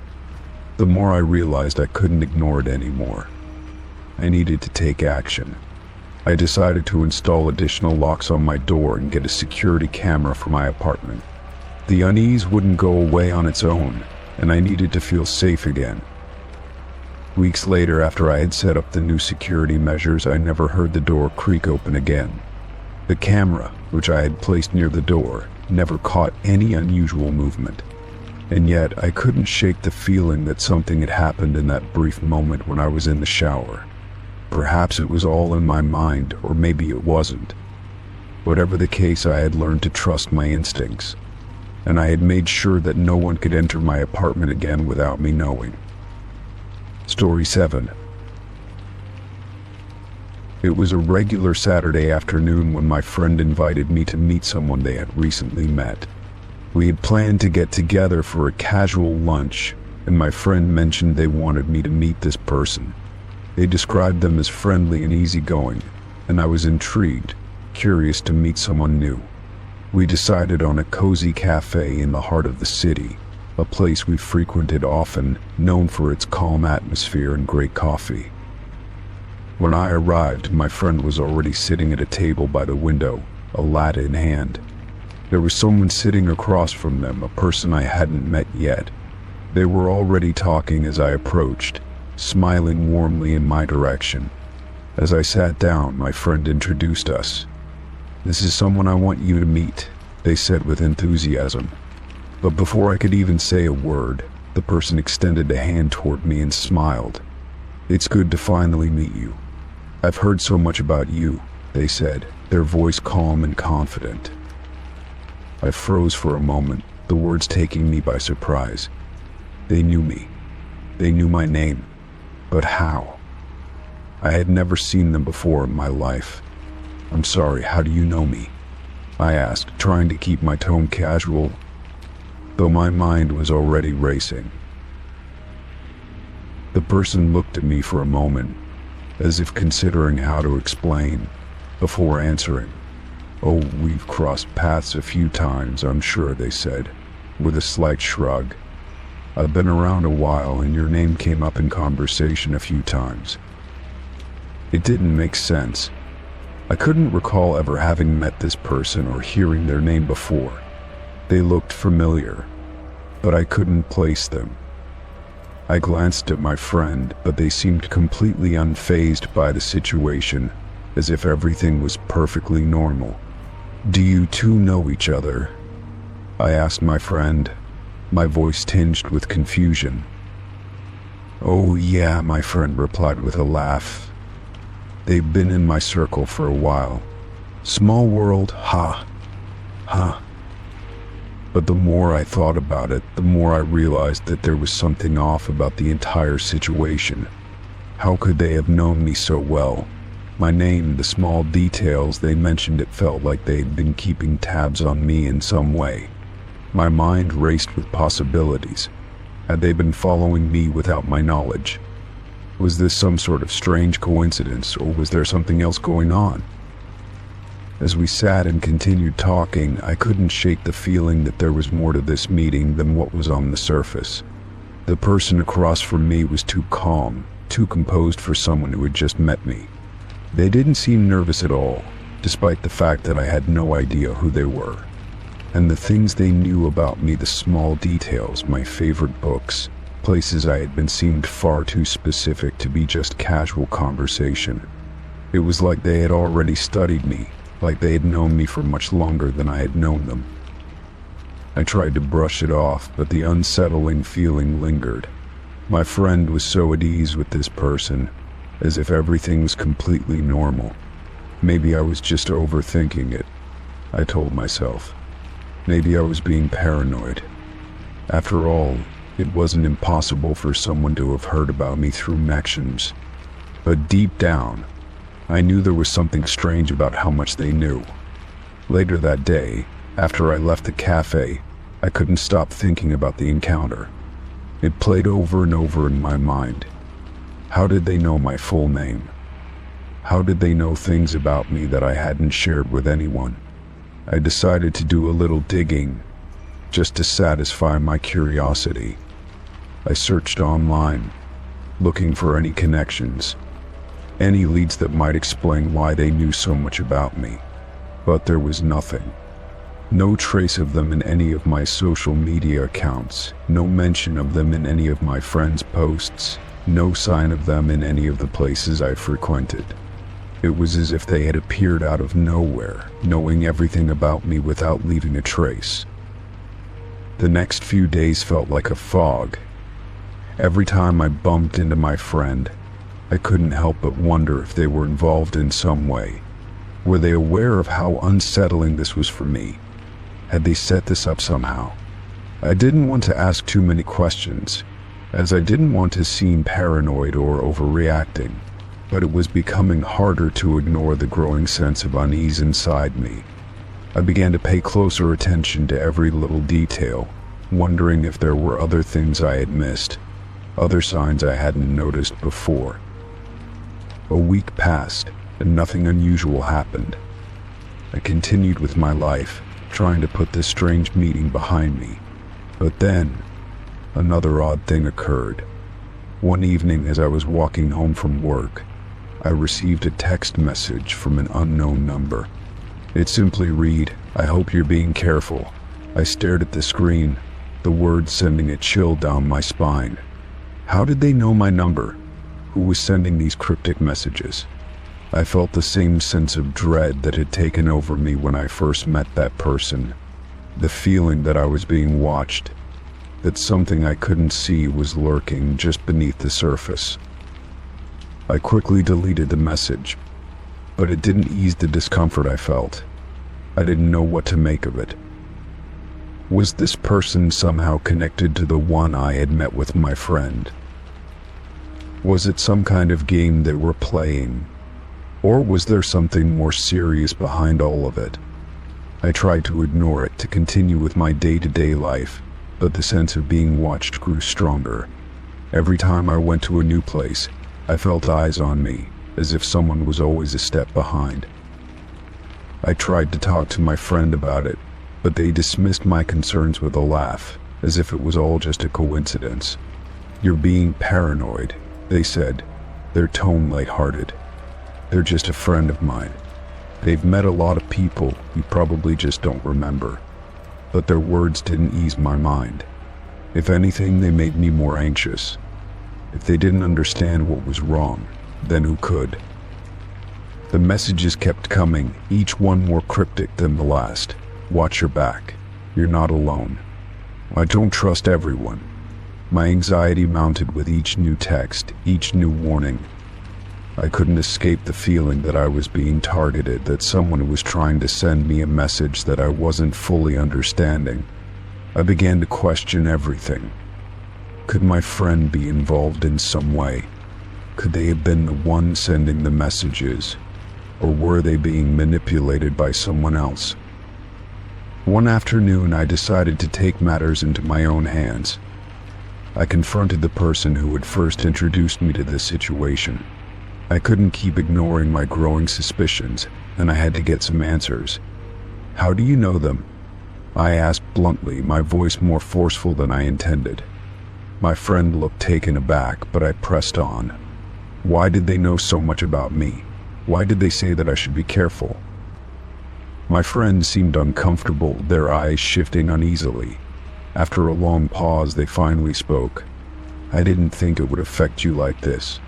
the more I realized I couldn't ignore it anymore. I needed to take action. I decided to install additional locks on my door and get a security camera for my apartment. The unease wouldn't go away on its own, and I needed to feel safe again. Weeks later, after I had set up the new security measures, I never heard the door creak open again. The camera, which I had placed near the door, never caught any unusual movement. And yet, I couldn't shake the feeling that something had happened in that brief moment when I was in the shower. Perhaps it was all in my mind, or maybe it wasn't. Whatever the case, I had learned to trust my instincts, and I had made sure that no one could enter my apartment again without me knowing. Story 7. It was a regular Saturday afternoon when my friend invited me to meet someone they had recently met. We had planned to get together for a casual lunch, and my friend mentioned they wanted me to meet this person. They described them as friendly and easygoing, and I was intrigued, curious to meet someone new. We decided on a cozy cafe in the heart of the city, a place we frequented often, known for its calm atmosphere and great coffee. When I arrived, my friend was already sitting at a table by the window, a latte in hand. There was someone sitting across from them, a person I hadn't met yet. They were already talking as I approached, smiling warmly in my direction. As I sat down, my friend introduced us. "This is someone I want you to meet," they said with enthusiasm. But before I could even say a word, the person extended a hand toward me and smiled. "It's good to finally meet you. I've heard so much about you," they said, their voice calm and confident. I froze for a moment, the words taking me by surprise. They knew me. They knew my name. But how? I had never seen them before in my life. "I'm sorry, how do you know me?" I asked, trying to keep my tone casual, though my mind was already racing. The person looked at me for a moment, as if considering how to explain, before answering. "Oh, we've crossed paths a few times, I'm sure," they said, with a slight shrug. "I've been around a while, and your name came up in conversation a few times." It didn't make sense. I couldn't recall ever having met this person or hearing their name before. They looked familiar, but I couldn't place them. I glanced at my friend, but they seemed completely unfazed by the situation, as if everything was perfectly normal. "Do you two know each other?" I asked my friend, my voice tinged with confusion. "Oh yeah," my friend replied with a laugh. "They've been in my circle for a while. Small world, ha. But the more I thought about it, the more I realized that there was something off about the entire situation. How could they have known me so well? My name, the small details they mentioned, it felt like they'd been keeping tabs on me in some way. My mind raced with possibilities. Had they been following me without my knowledge? Was this some sort of strange coincidence, or was there something else going on? As we sat and continued talking, I couldn't shake the feeling that there was more to this meeting than what was on the surface. The person across from me was too calm, too composed for someone who had just met me. They didn't seem nervous at all, despite the fact that I had no idea who they were. And the things they knew about me, the small details, my favorite books, places I had been, seemed far too specific to be just casual conversation. It was like they had already studied me, like they had known me for much longer than I had known them. I tried to brush it off, but the unsettling feeling lingered. My friend was so at ease with this person, as if everything was completely normal. Maybe I was just overthinking it, I told myself. Maybe I was being paranoid. After all, it wasn't impossible for someone to have heard about me through connections. But deep down, I knew there was something strange about how much they knew. Later that day, after I left the cafe, I couldn't stop thinking about the encounter. It played over and over in my mind. How did they know my full name? How did they know things about me that I hadn't shared with anyone? I decided to do a little digging, just to satisfy my curiosity. I searched online, looking for any connections, any leads that might explain why they knew so much about me. But there was nothing. No trace of them in any of my social media accounts, no mention of them in any of my friends' posts, no sign of them in any of the places I frequented. It was as if they had appeared out of nowhere, knowing everything about me without leaving a trace. The next few days felt like a fog. Every time I bumped into my friend, I couldn't help but wonder if they were involved in some way. Were they aware of how unsettling this was for me? Had they set this up somehow? I didn't want to ask too many questions, as I didn't want to seem paranoid or overreacting, but it was becoming harder to ignore the growing sense of unease inside me. I began to pay closer attention to every little detail, wondering if there were other things I had missed, other signs I hadn't noticed before. A week passed, and nothing unusual happened. I continued with my life, trying to put this strange meeting behind me. But then, another odd thing occurred. One evening as I was walking home from work, I received a text message from an unknown number. It simply read, "I hope you're being careful." I stared at the screen, the words sending a chill down my spine. How did they know my number? Who was sending these cryptic messages? I felt the same sense of dread that had taken over me when I first met that person. The feeling that I was being watched, that something I couldn't see was lurking just beneath the surface. I quickly deleted the message, but it didn't ease the discomfort I felt. I didn't know what to make of it. Was this person somehow connected to the one I had met with my friend? Was it some kind of game they were playing? Or was there something more serious behind all of it? I tried to ignore it, to continue with my day-to-day life, but the sense of being watched grew stronger. Every time I went to a new place, I felt eyes on me, as if someone was always a step behind. I tried to talk to my friend about it, but they dismissed my concerns with a laugh, as if it was all just a coincidence. "You're being paranoid," they said, their tone lighthearted. "They're just a friend of mine." They've met a lot of people you probably just don't remember. But their words didn't ease my mind. If anything, they made me more anxious. If they didn't understand what was wrong, then who could? The messages kept coming, each one more cryptic than the last. Watch your back. You're not alone. I don't trust everyone. My anxiety mounted with each new text, each new warning. I couldn't escape the feeling that I was being targeted, that someone was trying to send me a message that I wasn't fully understanding. I began to question everything. Could my friend be involved in some way? Could they have been the one sending the messages? Or were they being manipulated by someone else? One afternoon, I decided to take matters into my own hands. I confronted the person who had first introduced me to this situation. I couldn't keep ignoring my growing suspicions, and I had to get some answers. "How do you know them?" I asked bluntly, my voice more forceful than I intended. My friend looked taken aback, but I pressed on. Why did they know so much about me? Why did they say that I should be careful? My friend seemed uncomfortable, their eyes shifting uneasily. After a long pause, they finally spoke. "I didn't think it would affect you like this.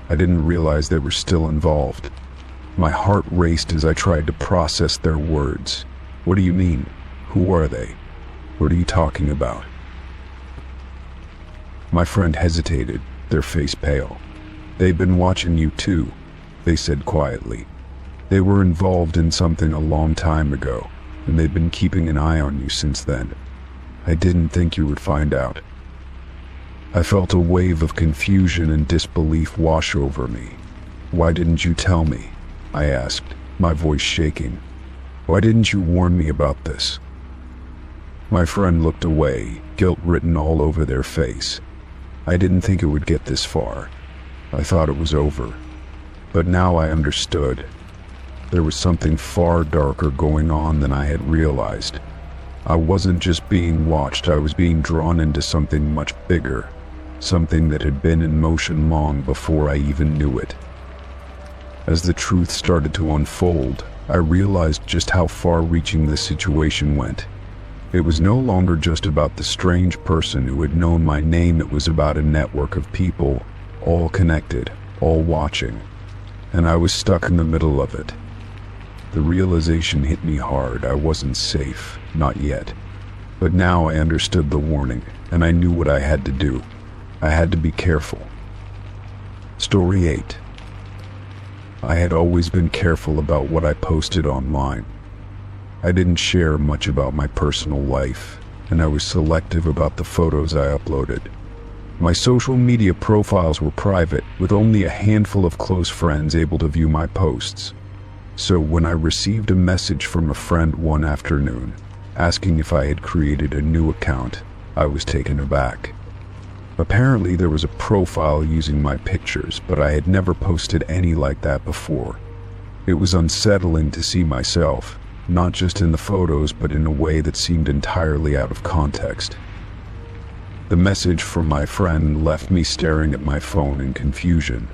I didn't realize they were still involved." My heart raced as I tried to process their words. "What do you mean? Who are they? What are you talking about?" My friend hesitated, their face pale. "They've been watching you too," they said quietly. "They were involved in something a long time ago, and they've been keeping an eye on you since then. I didn't think you would find out." I felt a wave of confusion and disbelief wash over me. "Why didn't you tell me?" I asked, my voice shaking. "Why didn't you warn me about this?" My friend looked away, guilt written all over their face. "I didn't think it would get this far. I thought it was over. But now I understood. There was something far darker going on than I had realized. I wasn't just being watched, I was being drawn into something much bigger, something that had been in motion long before I even knew it." As the truth started to unfold, I realized just how far-reaching this situation went. It was no longer just about the strange person who had known my name, it was about a network of people, all connected, all watching. And I was stuck in the middle of it. The realization hit me hard. I wasn't safe, not yet. But now I understood the warning, and I knew what I had to do. I had to be careful. Story 8. I had always been careful about what I posted online. I didn't share much about my personal life, and I was selective about the photos I uploaded. My social media profiles were private, with only a handful of close friends able to view my posts. So when I received a message from a friend one afternoon, asking if I had created a new account, I was taken aback. Apparently there was a profile using my pictures, but I had never posted any like that before. It was unsettling to see myself, not just in the photos, but in a way that seemed entirely out of context. The message from my friend left me staring at my phone in confusion.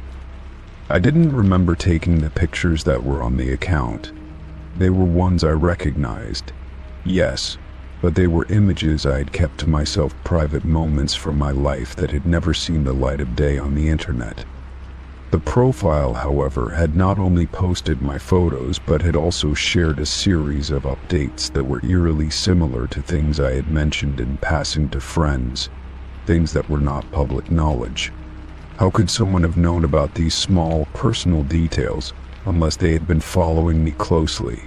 I didn't remember taking the pictures that were on the account. They were ones I recognized, yes, but they were images I had kept to myself, private moments from my life that had never seen the light of day on the internet. The profile, however, had not only posted my photos, but had also shared a series of updates that were eerily similar to things I had mentioned in passing to friends, things that were not public knowledge. How could someone have known about these small, personal details unless they had been following me closely?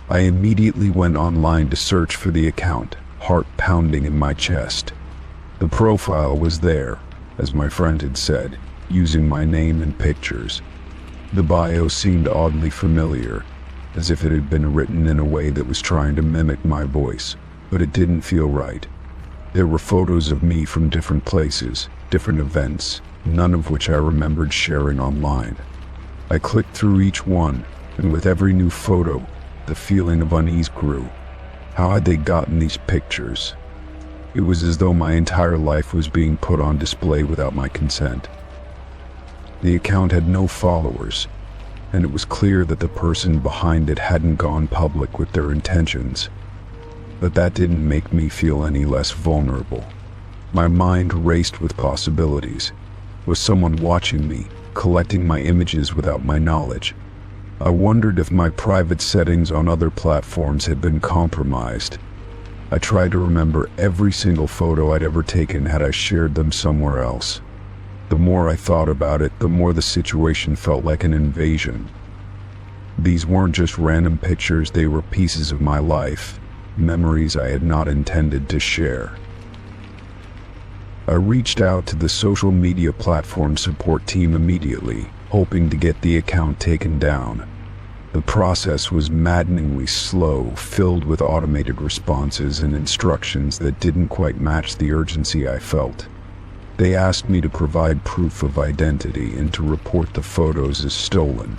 I immediately went online to search for the account, heart pounding in my chest. The profile was there, as my friend had said, using my name and pictures. The bio seemed oddly familiar, as if it had been written in a way that was trying to mimic my voice, but it didn't feel right. There were photos of me from different places, different events, none of which I remembered sharing online. I clicked through each one, and with every new photo, the feeling of unease grew. How had they gotten these pictures? It was as though my entire life was being put on display without my consent. The account had no followers, and it was clear that the person behind it hadn't gone public with their intentions. But that didn't make me feel any less vulnerable. My mind raced with possibilities. Was someone watching me, collecting my images without my knowledge? I wondered if my private settings on other platforms had been compromised. I tried to remember every single photo I'd ever taken had I shared them somewhere else. The more I thought about it, the more the situation felt like an invasion. These weren't just random pictures, they were pieces of my life, memories I had not intended to share. I reached out to the social media platform support team immediately, hoping to get the account taken down. The process was maddeningly slow, filled with automated responses and instructions that didn't quite match the urgency I felt. They asked me to provide proof of identity and to report the photos as stolen,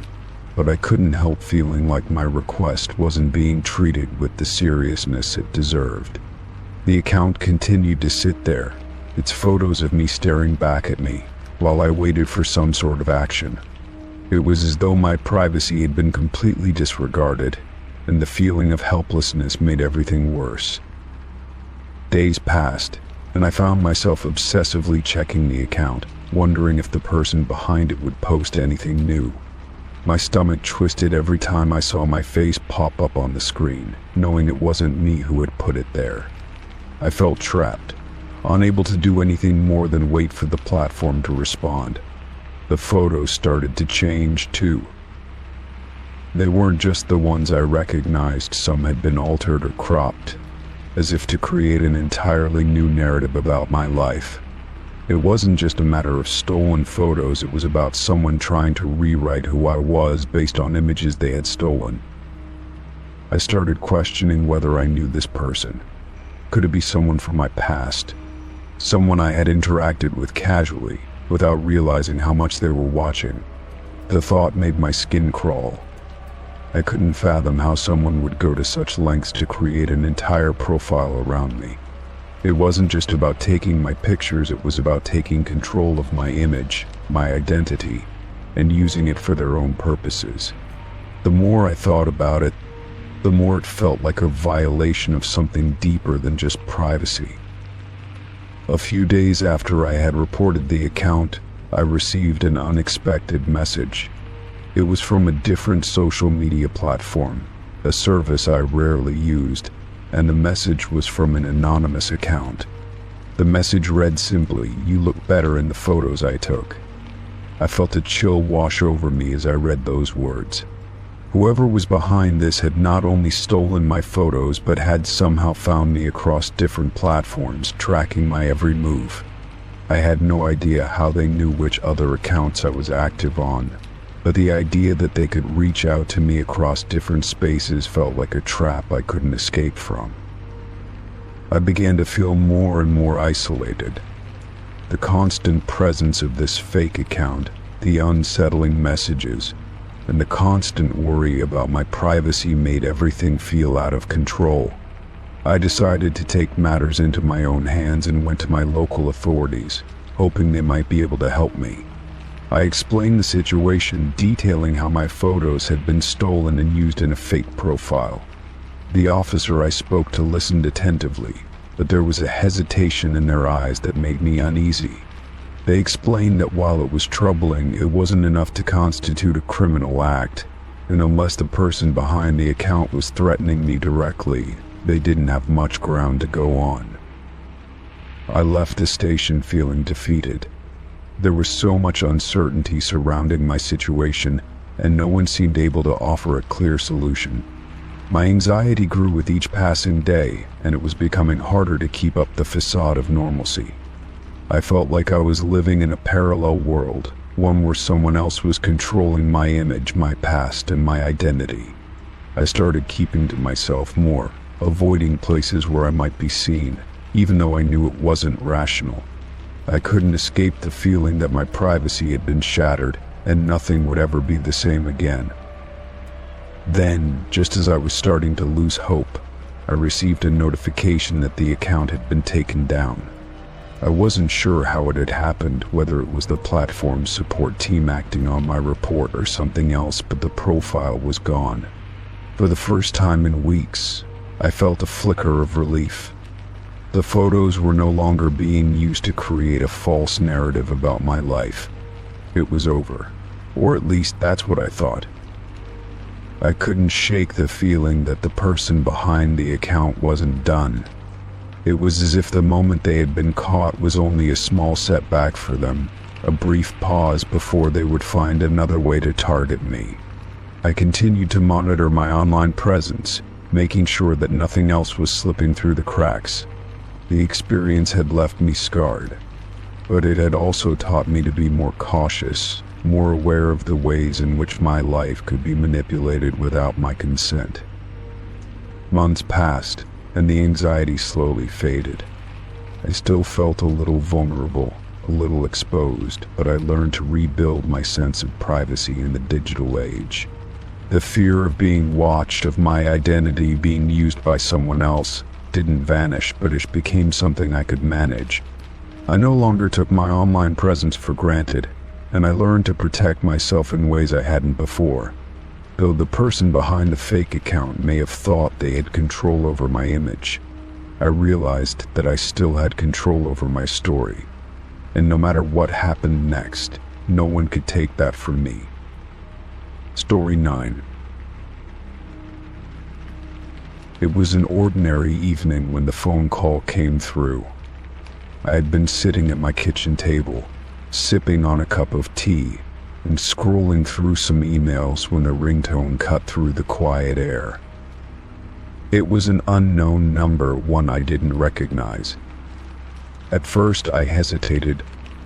but I couldn't help feeling like my request wasn't being treated with the seriousness it deserved. The account continued to sit there, its photos of me staring back at me, while I waited for some sort of action. It was as though my privacy had been completely disregarded, and the feeling of helplessness made everything worse. Days passed, and I found myself obsessively checking the account, wondering if the person behind it would post anything new. My stomach twisted every time I saw my face pop up on the screen, knowing it wasn't me who had put it there. I felt trapped, unable to do anything more than wait for the platform to respond. The photos started to change too. They weren't just the ones I recognized, some had been altered or cropped, as if to create an entirely new narrative about my life. It wasn't just a matter of stolen photos, it was about someone trying to rewrite who I was based on images they had stolen. I started questioning whether I knew this person. Could it be someone from my past? Someone I had interacted with casually, without realizing how much they were watching. The thought made my skin crawl. I couldn't fathom how someone would go to such lengths to create an entire profile around me. It wasn't just about taking my pictures, it was about taking control of my image, my identity, and using it for their own purposes. The more I thought about it, the more it felt like a violation of something deeper than just privacy. A few days after I had reported the account, I received an unexpected message. It was from a different social media platform, a service I rarely used, and the message was from an anonymous account. The message read simply, "You look better in the photos I took." I felt a chill wash over me as I read those words. Whoever was behind this had not only stolen my photos but had somehow found me across different platforms, tracking my every move. I had no idea how they knew which other accounts I was active on, but the idea that they could reach out to me across different spaces felt like a trap I couldn't escape from. I began to feel more and more isolated. The constant presence of this fake account, the unsettling messages, and the constant worry about my privacy made everything feel out of control. I decided to take matters into my own hands and went to my local authorities, hoping they might be able to help me. I explained the situation, detailing how my photos had been stolen and used in a fake profile. The officer I spoke to listened attentively, but there was a hesitation in their eyes that made me uneasy. They explained that while it was troubling, it wasn't enough to constitute a criminal act, and unless the person behind the account was threatening me directly, they didn't have much ground to go on. I left the station feeling defeated. There was so much uncertainty surrounding my situation, and no one seemed able to offer a clear solution. My anxiety grew with each passing day, and it was becoming harder to keep up the facade of normalcy. I felt like I was living in a parallel world, one where someone else was controlling my image, my past, and my identity. I started keeping to myself more, avoiding places where I might be seen, even though I knew it wasn't rational. I couldn't escape the feeling that my privacy had been shattered, and nothing would ever be the same again. Then, just as I was starting to lose hope, I received a notification that the account had been taken down. I wasn't sure how it had happened, whether it was the platform's support team acting on my report or something else, but the profile was gone. For the first time in weeks, I felt a flicker of relief. The photos were no longer being used to create a false narrative about my life. It was over, or at least that's what I thought. I couldn't shake the feeling that the person behind the account wasn't done. It was as if the moment they had been caught was only a small setback for them, a brief pause before they would find another way to target me. I continued to monitor my online presence, making sure that nothing else was slipping through the cracks. The experience had left me scarred, but it had also taught me to be more cautious, more aware of the ways in which my life could be manipulated without my consent. Months passed, and the anxiety slowly faded. I still felt a little vulnerable, a little exposed, but I learned to rebuild my sense of privacy in the digital age. The fear of being watched, of my identity being used by someone else, didn't vanish, but it became something I could manage. I no longer took my online presence for granted, and I learned to protect myself in ways I hadn't before. Though the person behind the fake account may have thought they had control over my image, I realized that I still had control over my story. And no matter what happened next, no one could take that from me. Story 9. It was an ordinary evening when the phone call came through. I had been sitting at my kitchen table, sipping on a cup of tea, and scrolling through some emails when a ringtone cut through the quiet air. It was an unknown number, one I didn't recognize. At first I hesitated,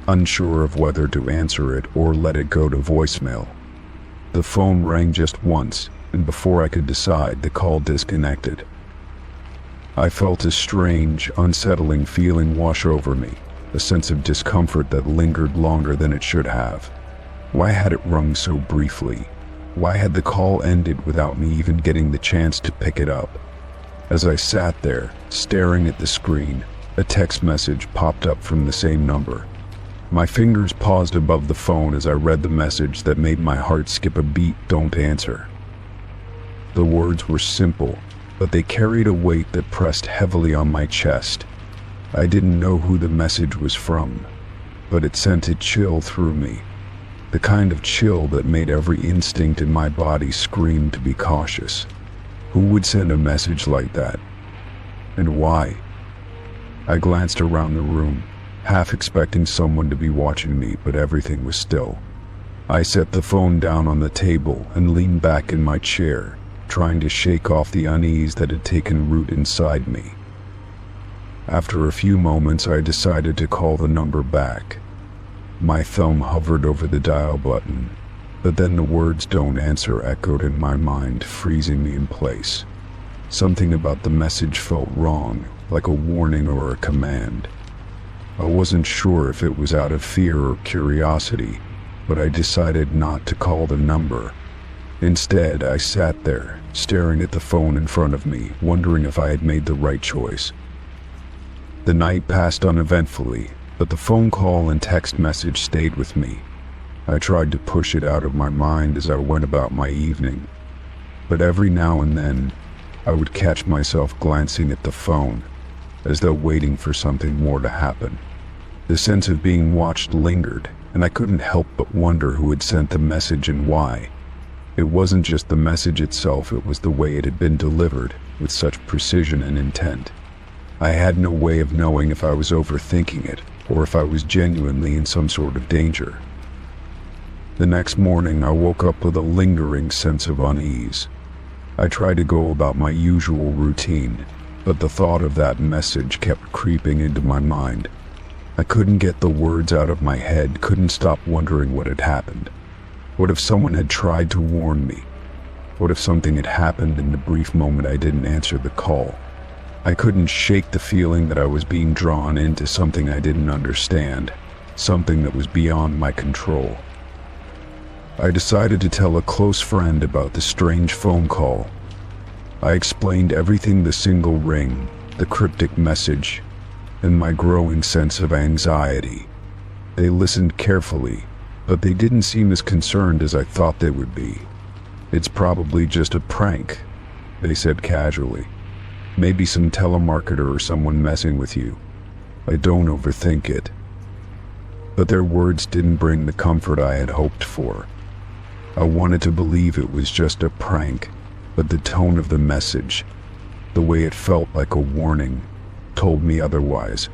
unsure of whether to answer it or let it go to voicemail. The phone rang just once, and before I could decide, the call disconnected. I felt a strange, unsettling feeling wash over me, a sense of discomfort that lingered longer than it should have. Why had it rung so briefly? Why had the call ended without me even getting the chance to pick it up? As I sat there, staring at the screen, a text message popped up from the same number. My fingers paused above the phone as I read the message that made my heart skip a beat. Don't answer. The words were simple, but they carried a weight that pressed heavily on my chest. I didn't know who the message was from, but it sent a chill through me. The kind of chill that made every instinct in my body scream to be cautious. Who would send a message like that? And why? I glanced around the room, half expecting someone to be watching me, but everything was still. I set the phone down on the table and leaned back in my chair, trying to shake off the unease that had taken root inside me. After a few moments, I decided to call the number back. My thumb hovered over the dial button, but then the words "don't answer" echoed in my mind, freezing me in place. Something about the message felt wrong, like a warning or a command. I wasn't sure if it was out of fear or curiosity, but I decided not to call the number. Instead, I sat there, staring at the phone in front of me, wondering if I had made the right choice. The night passed uneventfully, but the phone call and text message stayed with me. I tried to push it out of my mind as I went about my evening, but every now and then, I would catch myself glancing at the phone, as though waiting for something more to happen. The sense of being watched lingered, and I couldn't help but wonder who had sent the message and why. It wasn't just the message itself, it was the way it had been delivered, with such precision and intent. I had no way of knowing if I was overthinking it, or if I was genuinely in some sort of danger. The next morning, I woke up with a lingering sense of unease. I tried to go about my usual routine, but the thought of that message kept creeping into my mind. I couldn't get the words out of my head, couldn't stop wondering what had happened. What if someone had tried to warn me? What if something had happened in the brief moment I didn't answer the call? I couldn't shake the feeling that I was being drawn into something I didn't understand, something that was beyond my control. I decided to tell a close friend about the strange phone call. I explained everything: the single ring, the cryptic message, and my growing sense of anxiety. They listened carefully, but they didn't seem as concerned as I thought they would be. "It's probably just a prank," they said casually. "Maybe some telemarketer or someone messing with you. I don't overthink it." But their words didn't bring the comfort I had hoped for. I wanted to believe it was just a prank, but the tone of the message, the way it felt like a warning, told me otherwise.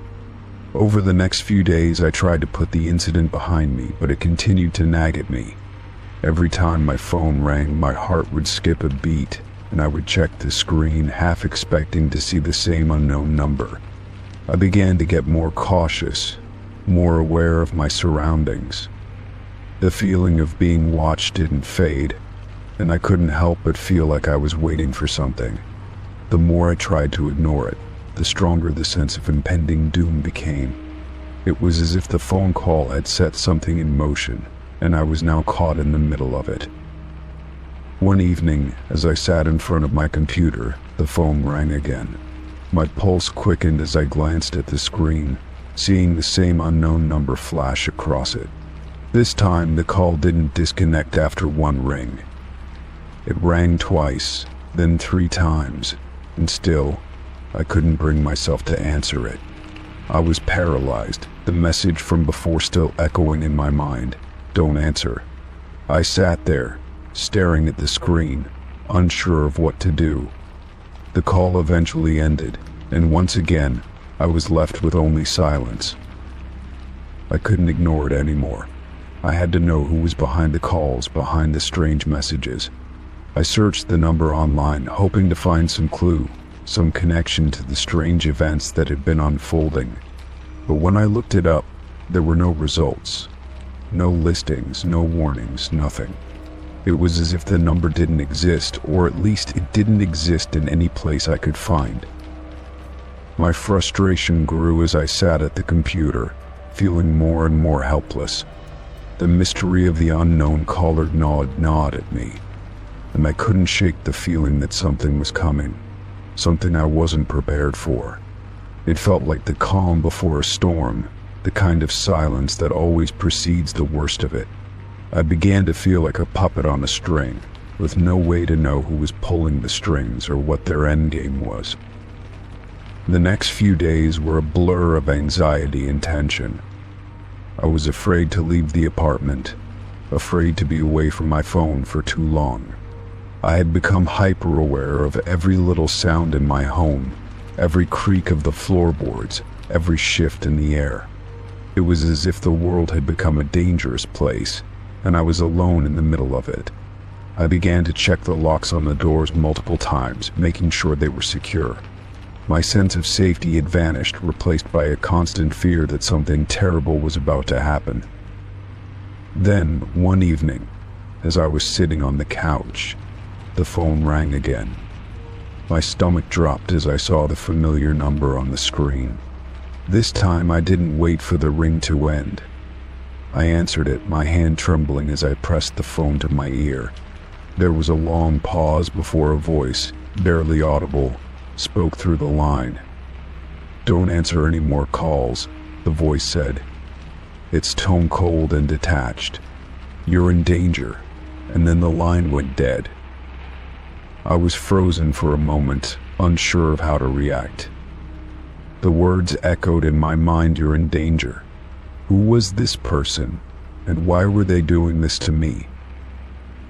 Over the next few days, I tried to put the incident behind me, but it continued to nag at me. Every time my phone rang, my heart would skip a beat, and I would check the screen, half expecting to see the same unknown number. I began to get more cautious, more aware of my surroundings. The feeling of being watched didn't fade, and I couldn't help but feel like I was waiting for something. The more I tried to ignore it, the stronger the sense of impending doom became. It was as if the phone call had set something in motion, and I was now caught in the middle of it. One evening, as I sat in front of my computer, the phone rang again. My pulse quickened as I glanced at the screen, seeing the same unknown number flash across it. This time, the call didn't disconnect after one ring. It rang twice, then 3 times, and still, I couldn't bring myself to answer it. I was paralyzed, the message from before still echoing in my mind, "Don't answer." I sat there, staring at the screen, unsure of what to do. The call eventually ended, and once again, I was left with only silence. I couldn't ignore it anymore. I had to know who was behind the calls, behind the strange messages. I searched the number online, hoping to find some clue, some connection to the strange events that had been unfolding. But when I looked it up, there were no results. No listings, no warnings, nothing. It was as if the number didn't exist, or at least it didn't exist in any place I could find. My frustration grew as I sat at the computer, feeling more and more helpless. The mystery of the unknown caller gnawed at me, and I couldn't shake the feeling that something was coming, something I wasn't prepared for. It felt like the calm before a storm, the kind of silence that always precedes the worst of it. I began to feel like a puppet on a string, with no way to know who was pulling the strings or what their endgame was. The next few days were a blur of anxiety and tension. I was afraid to leave the apartment, afraid to be away from my phone for too long. I had become hyper-aware of every little sound in my home, every creak of the floorboards, every shift in the air. It was as if the world had become a dangerous place, and I was alone in the middle of it. I began to check the locks on the doors multiple times, making sure they were secure. My sense of safety had vanished, replaced by a constant fear that something terrible was about to happen. Then, one evening, as I was sitting on the couch, the phone rang again. My stomach dropped as I saw the familiar number on the screen. This time I didn't wait for the ring to end. I answered it, my hand trembling as I pressed the phone to my ear. There was a long pause before a voice, barely audible, spoke through the line. "Don't answer any more calls," the voice said, its tone cold and detached. "You're in danger." And then the line went dead. I was frozen for a moment, unsure of how to react. The words echoed in my mind, "You're in danger." Who was this person, and why were they doing this to me?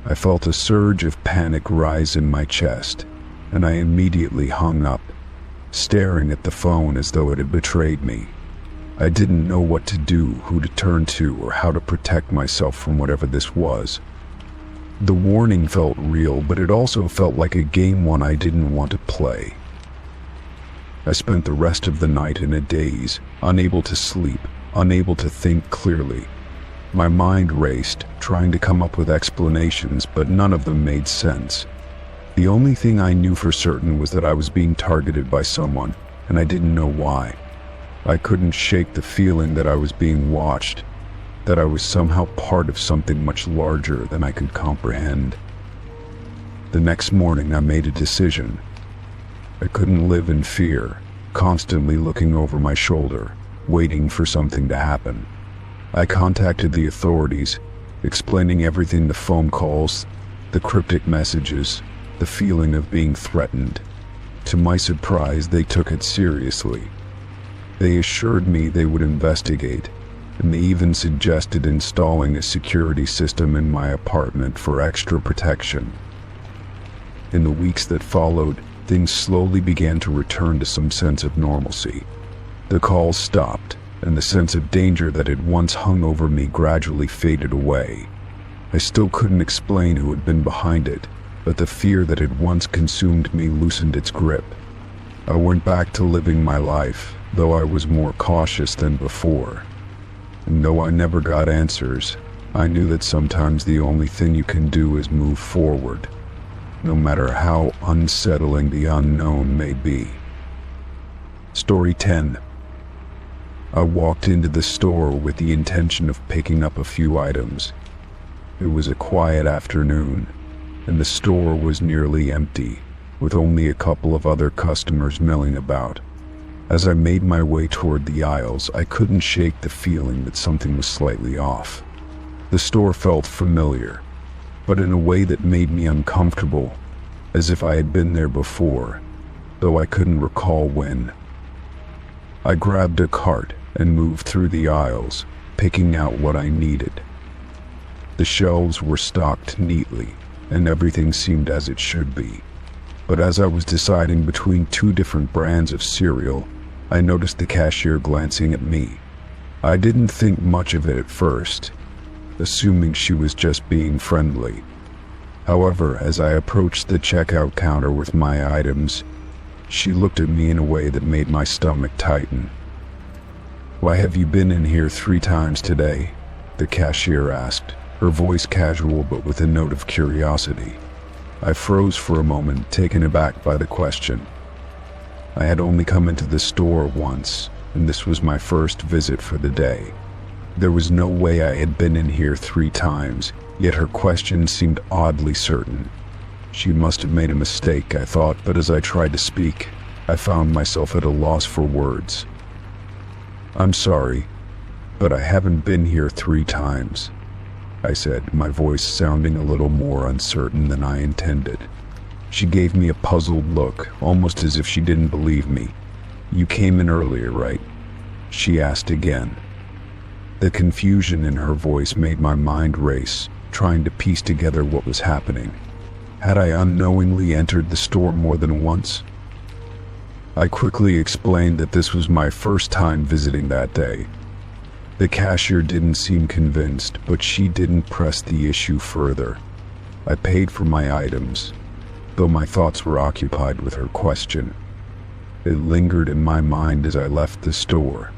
I felt a surge of panic rise in my chest, and I immediately hung up, staring at the phone as though it had betrayed me. I didn't know what to do, who to turn to, or how to protect myself from whatever this was. The warning felt real, but it also felt like a game one I didn't want to play. I spent the rest of the night in a daze, unable to sleep, unable to think clearly. My mind raced, trying to come up with explanations, but none of them made sense. The only thing I knew for certain was that I was being targeted by someone, and I didn't know why. I couldn't shake the feeling that I was being watched, that I was somehow part of something much larger than I could comprehend. The next morning I made a decision. I couldn't live in fear, constantly looking over my shoulder, waiting for something to happen. I contacted the authorities, explaining everything: the phone calls, the cryptic messages, the feeling of being threatened. To my surprise, they took it seriously. They assured me they would investigate, and they even suggested installing a security system in my apartment for extra protection. In the weeks that followed, things slowly began to return to some sense of normalcy. The calls stopped, and the sense of danger that had once hung over me gradually faded away. I still couldn't explain who had been behind it, but the fear that had once consumed me loosened its grip. I went back to living my life, though I was more cautious than before. And though I never got answers, I knew that sometimes the only thing you can do is move forward, no matter how unsettling the unknown may be. Story 10. I walked into the store with the intention of picking up a few items. It was a quiet afternoon, and the store was nearly empty, with only a couple of other customers milling about. As I made my way toward the aisles, I couldn't shake the feeling that something was slightly off. The store felt familiar, but in a way that made me uncomfortable, as if I had been there before, though I couldn't recall when. I grabbed a cart and moved through the aisles, picking out what I needed. The shelves were stocked neatly, and everything seemed as it should be. But as I was deciding between two different brands of cereal, I noticed the cashier glancing at me. I didn't think much of it at first, assuming she was just being friendly. However, as I approached the checkout counter with my items, she looked at me in a way that made my stomach tighten. "Why have you been in here 3 times today?" the cashier asked, her voice casual but with a note of curiosity. I froze for a moment, taken aback by the question. I had only come into the store once, and this was my first visit for the day. There was no way I had been in here 3 times, yet her question seemed oddly certain. She must have made a mistake, I thought, but as I tried to speak, I found myself at a loss for words. "I'm sorry, but I haven't been here 3 times, I said, my voice sounding a little more uncertain than I intended. She gave me a puzzled look, almost as if she didn't believe me. "You came in earlier, right?" she asked again. The confusion in her voice made my mind race, trying to piece together what was happening. Had I unknowingly entered the store more than once? I quickly explained that this was my first time visiting that day. The cashier didn't seem convinced, but she didn't press the issue further. I paid for my items, though my thoughts were occupied with her question. It lingered in my mind as I left the store,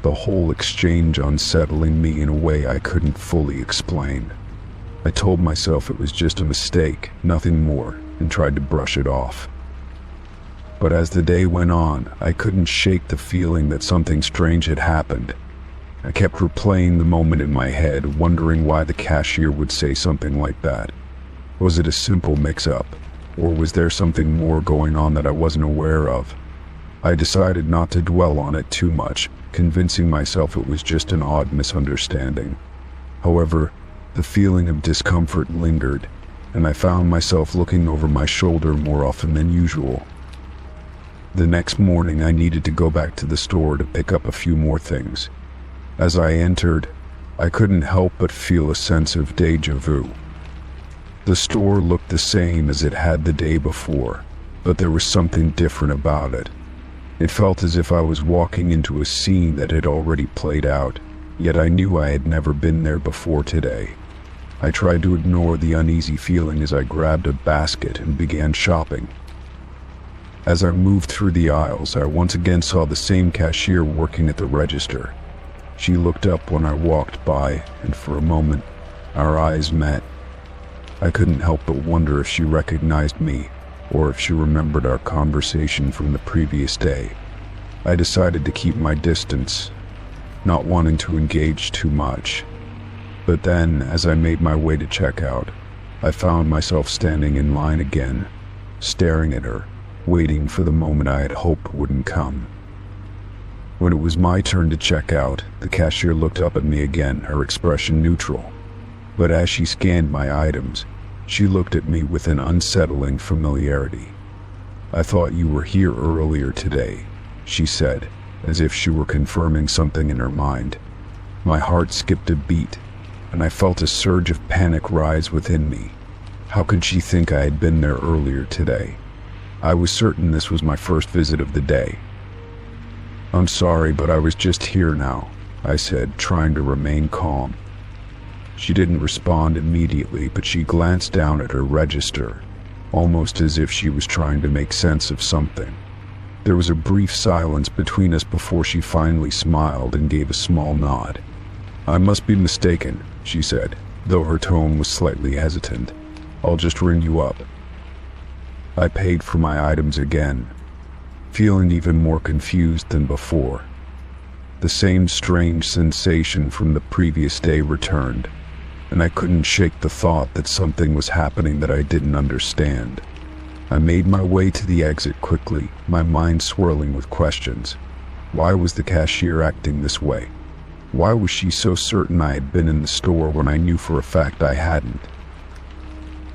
the whole exchange unsettling me in a way I couldn't fully explain. I told myself it was just a mistake, nothing more, and tried to brush it off. But as the day went on, I couldn't shake the feeling that something strange had happened. I kept replaying the moment in my head, wondering why the cashier would say something like that. Was it a simple mix-up, or was there something more going on that I wasn't aware of? I decided not to dwell on it too much, convincing myself it was just an odd misunderstanding. However, the feeling of discomfort lingered, and I found myself looking over my shoulder more often than usual. The next morning, I needed to go back to the store to pick up a few more things. As I entered, I couldn't help but feel a sense of déjà vu. The store looked the same as it had the day before, but there was something different about it. It felt as if I was walking into a scene that had already played out, yet I knew I had never been there before today. I tried to ignore the uneasy feeling as I grabbed a basket and began shopping. As I moved through the aisles, I once again saw the same cashier working at the register. She looked up when I walked by, and for a moment, our eyes met. I couldn't help but wonder if she recognized me, or if she remembered our conversation from the previous day. I decided to keep my distance, not wanting to engage too much. But then, as I made my way to checkout, I found myself standing in line again, staring at her, waiting for the moment I had hoped wouldn't come. When it was my turn to check out, the cashier looked up at me again, her expression neutral. But as she scanned my items, she looked at me with an unsettling familiarity. "I thought you were here earlier today," she said, as if she were confirming something in her mind. My heart skipped a beat, and I felt a surge of panic rise within me. How could she think I had been there earlier today? I was certain this was my first visit of the day. "I'm sorry, but I was just here now," I said, trying to remain calm. She didn't respond immediately, but she glanced down at her register, almost as if she was trying to make sense of something. There was a brief silence between us before she finally smiled and gave a small nod. "I must be mistaken," she said, though her tone was slightly hesitant. "I'll just ring you up." I paid for my items again, feeling even more confused than before. The same strange sensation from the previous day returned, and I couldn't shake the thought that something was happening that I didn't understand. I made my way to the exit quickly, my mind swirling with questions. Why was the cashier acting this way? Why was she so certain I had been in the store when I knew for a fact I hadn't?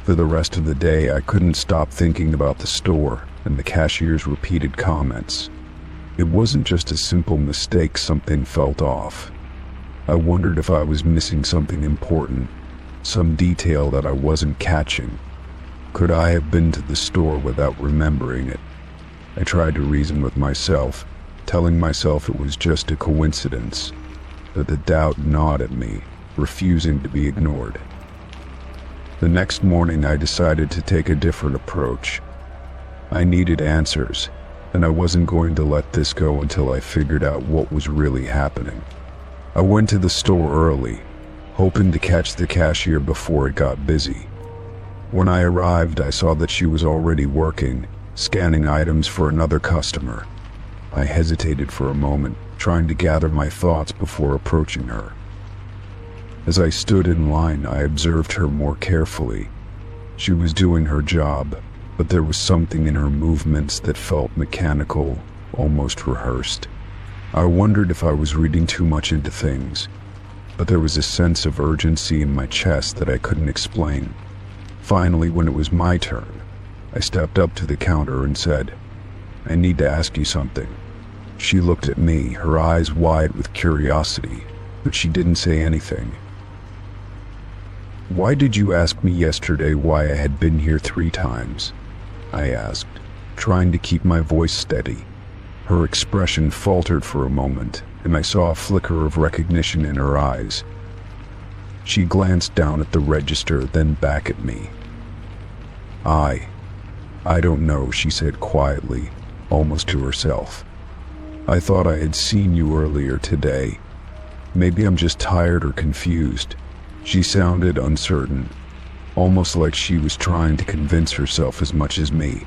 For the rest of the day, I couldn't stop thinking about the store and the cashier's repeated comments. It wasn't just a simple mistake, something felt off. I wondered if I was missing something important, some detail that I wasn't catching. Could I have been to the store without remembering it? I tried to reason with myself, telling myself it was just a coincidence, but the doubt gnawed at me, refusing to be ignored. The next morning, I decided to take a different approach. I needed answers, and I wasn't going to let this go until I figured out what was really happening. I went to the store early, hoping to catch the cashier before it got busy. When I arrived, I saw that she was already working, scanning items for another customer. I hesitated for a moment, trying to gather my thoughts before approaching her. As I stood in line, I observed her more carefully. She was doing her job, but there was something in her movements that felt mechanical, almost rehearsed. I wondered if I was reading too much into things, but there was a sense of urgency in my chest that I couldn't explain. Finally, when it was my turn, I stepped up to the counter and said, "I need to ask you something." She looked at me, her eyes wide with curiosity, but she didn't say anything. "Why did you ask me yesterday why I had been here 3 times?" I asked, trying to keep my voice steady. Her expression faltered for a moment, and I saw a flicker of recognition in her eyes. She glanced down at the register, then back at me. I don't know," she said quietly, almost to herself. "I thought I had seen you earlier today. Maybe I'm just tired or confused." She sounded uncertain, almost like she was trying to convince herself as much as me.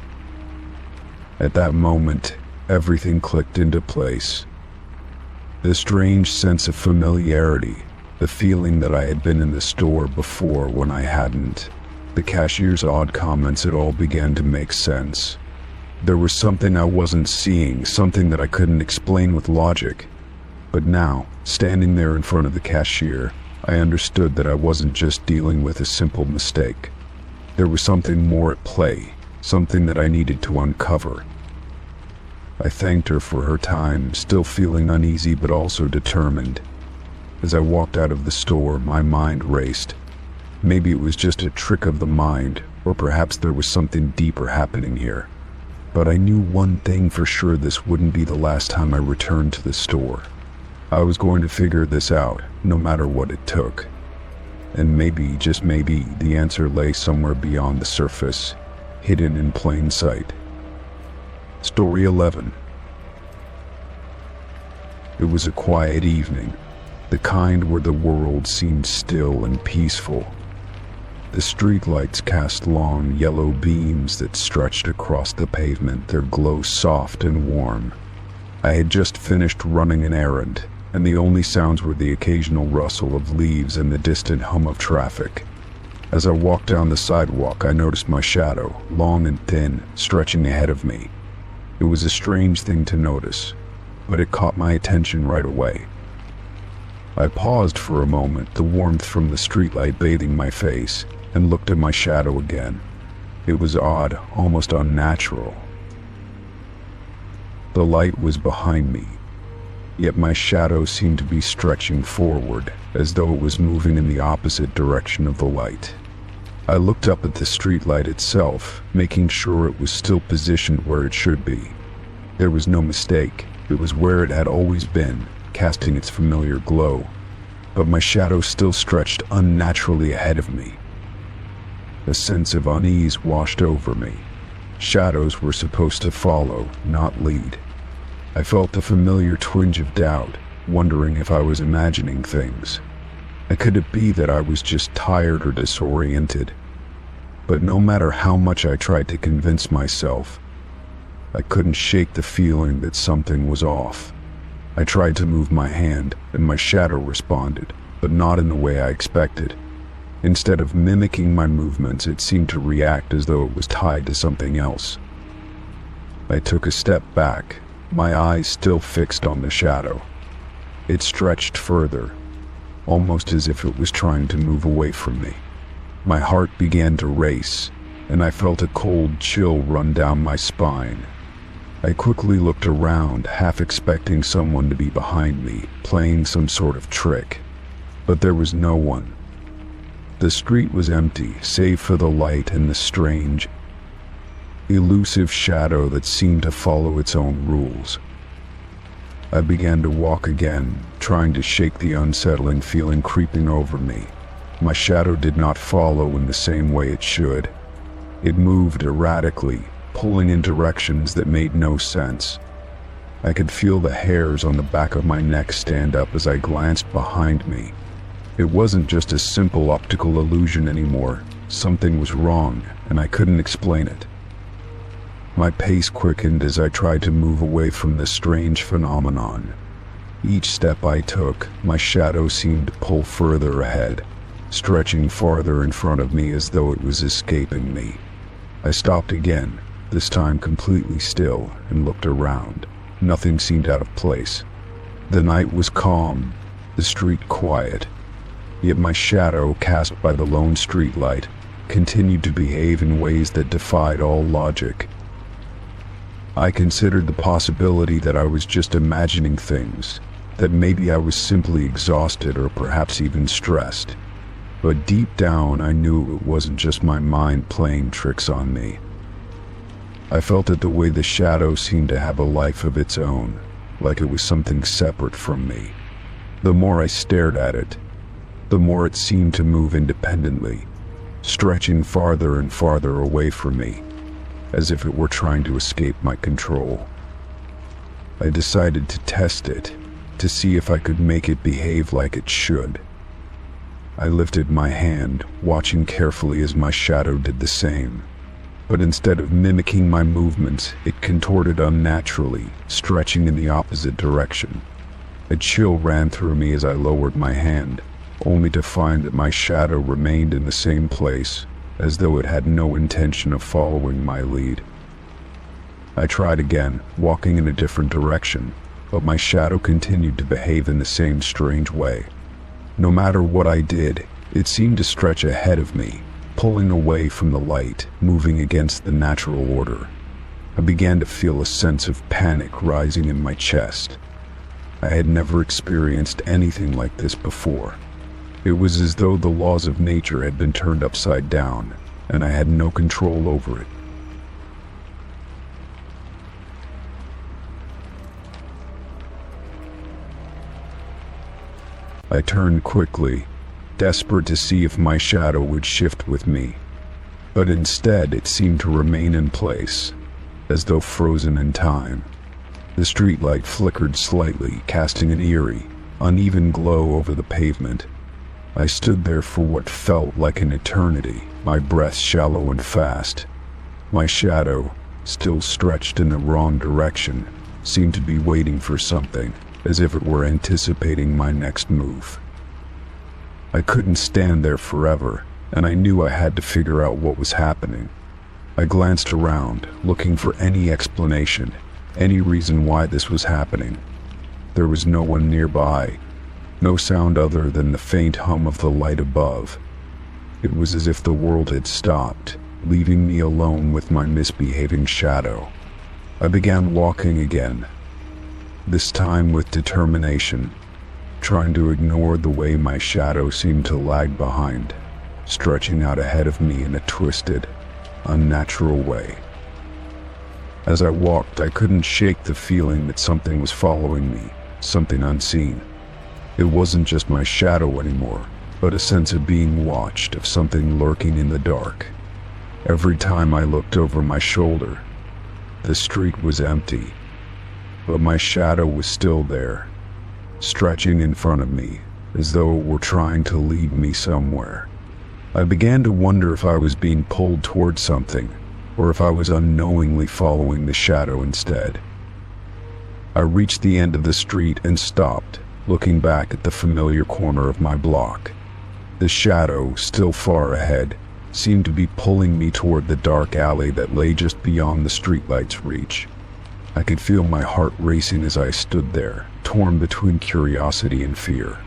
At that moment, everything clicked into place. The strange sense of familiarity, the feeling that I had been in the store before when I hadn't, the cashier's odd comments, it all began to make sense. There was something I wasn't seeing, something that I couldn't explain with logic. But now, standing there in front of the cashier, I understood that I wasn't just dealing with a simple mistake. There was something more at play, something that I needed to uncover. I thanked her for her time, still feeling uneasy but also determined. As I walked out of the store, my mind raced. Maybe it was just a trick of the mind, or perhaps there was something deeper happening here. But I knew one thing for sure: this wouldn't be the last time I returned to the store. I was going to figure this out, no matter what it took. And maybe, just maybe, the answer lay somewhere beyond the surface, hidden in plain sight. Story 11. It was a quiet evening, the kind where the world seemed still and peaceful. The streetlights cast long yellow beams that stretched across the pavement, their glow soft and warm. I had just finished running an errand, and the only sounds were the occasional rustle of leaves and the distant hum of traffic. As I walked down the sidewalk, I noticed my shadow, long and thin, stretching ahead of me. It was a strange thing to notice. but it caught my attention right away. I paused for a moment, the warmth from the streetlight bathing my face, and looked at my shadow again. It was odd, almost unnatural. The light was behind me, yet my shadow seemed to be stretching forward, as though it was moving in the opposite direction of the light. I looked up at the streetlight itself, making sure it was still positioned where it should be. There was no mistake. It was where it had always been, casting its familiar glow, but my shadow still stretched unnaturally ahead of me. A sense of unease washed over me. Shadows were supposed to follow, not lead. I felt a familiar twinge of doubt, wondering if I was imagining things. Could it be that I was just tired or disoriented? But no matter how much I tried to convince myself, I couldn't shake the feeling that something was off. I tried to move my hand, and my shadow responded, but not in the way I expected. Instead of mimicking my movements, it seemed to react as though it was tied to something else. I took a step back, my eyes still fixed on the shadow. It stretched further, almost as if it was trying to move away from me. My heart began to race, and I felt a cold chill run down my spine. I quickly looked around, half expecting someone to be behind me, playing some sort of trick. But there was no one. The street was empty, save for the light and the strange, elusive shadow that seemed to follow its own rules. I began to walk again, trying to shake the unsettling feeling creeping over me. My shadow did not follow in the same way it should. It moved erratically, pulling in directions that made no sense. I could feel the hairs on the back of my neck stand up as I glanced behind me. It wasn't just a simple optical illusion anymore. Something was wrong, and I couldn't explain it. My pace quickened as I tried to move away from this strange phenomenon. Each step I took, my shadow seemed to pull further ahead, stretching farther in front of me as though it was escaping me. I stopped again, this time completely still, and looked around. Nothing seemed out of place. The night was calm, the street quiet, yet my shadow, cast by the lone streetlight, continued to behave in ways that defied all logic. I considered the possibility that I was just imagining things, that maybe I was simply exhausted or perhaps even stressed. But deep down I knew it wasn't just my mind playing tricks on me. I felt it the way the shadow seemed to have a life of its own, like it was something separate from me. The more I stared at it, the more it seemed to move independently, stretching farther and farther away from me, as if it were trying to escape my control. I decided to test it, to see if I could make it behave like it should. I lifted my hand, watching carefully as my shadow did the same. But instead of mimicking my movements, it contorted unnaturally, stretching in the opposite direction. A chill ran through me as I lowered my hand, only to find that my shadow remained in the same place, as though it had no intention of following my lead. I tried again, walking in a different direction, but my shadow continued to behave in the same strange way. No matter what I did, it seemed to stretch ahead of me, pulling away from the light, moving against the natural order. I began to feel a sense of panic rising in my chest. I had never experienced anything like this before. It was as though the laws of nature had been turned upside down, and I had no control over it. I turned quickly, desperate to see if my shadow would shift with me, but instead it seemed to remain in place, as though frozen in time. The streetlight flickered slightly, casting an eerie, uneven glow over the pavement. I stood there for what felt like an eternity, my breath shallow and fast. My shadow, still stretched in the wrong direction, seemed to be waiting for something, as if it were anticipating my next move. I couldn't stand there forever, and I knew I had to figure out what was happening. I glanced around, looking for any explanation, any reason why this was happening, There was no one nearby, no sound other than the faint hum of the light above. It was as if the world had stopped, leaving me alone with my misbehaving shadow. I began walking again, this time with determination, trying to ignore the way my shadow seemed to lag behind, stretching out ahead of me in a twisted, unnatural way. As I walked, I couldn't shake the feeling that something was following me, something unseen. It wasn't just my shadow anymore, but a sense of being watched, of something lurking in the dark. Every time I looked over my shoulder, the street was empty, but my shadow was still there, stretching in front of me, as though it were trying to lead me somewhere. I began to wonder if I was being pulled toward something, or if I was unknowingly following the shadow instead. I reached the end of the street and stopped, looking back at the familiar corner of my block. The shadow, still far ahead, seemed to be pulling me toward the dark alley that lay just beyond the streetlight's reach. I could feel my heart racing as I stood there, torn between curiosity and fear.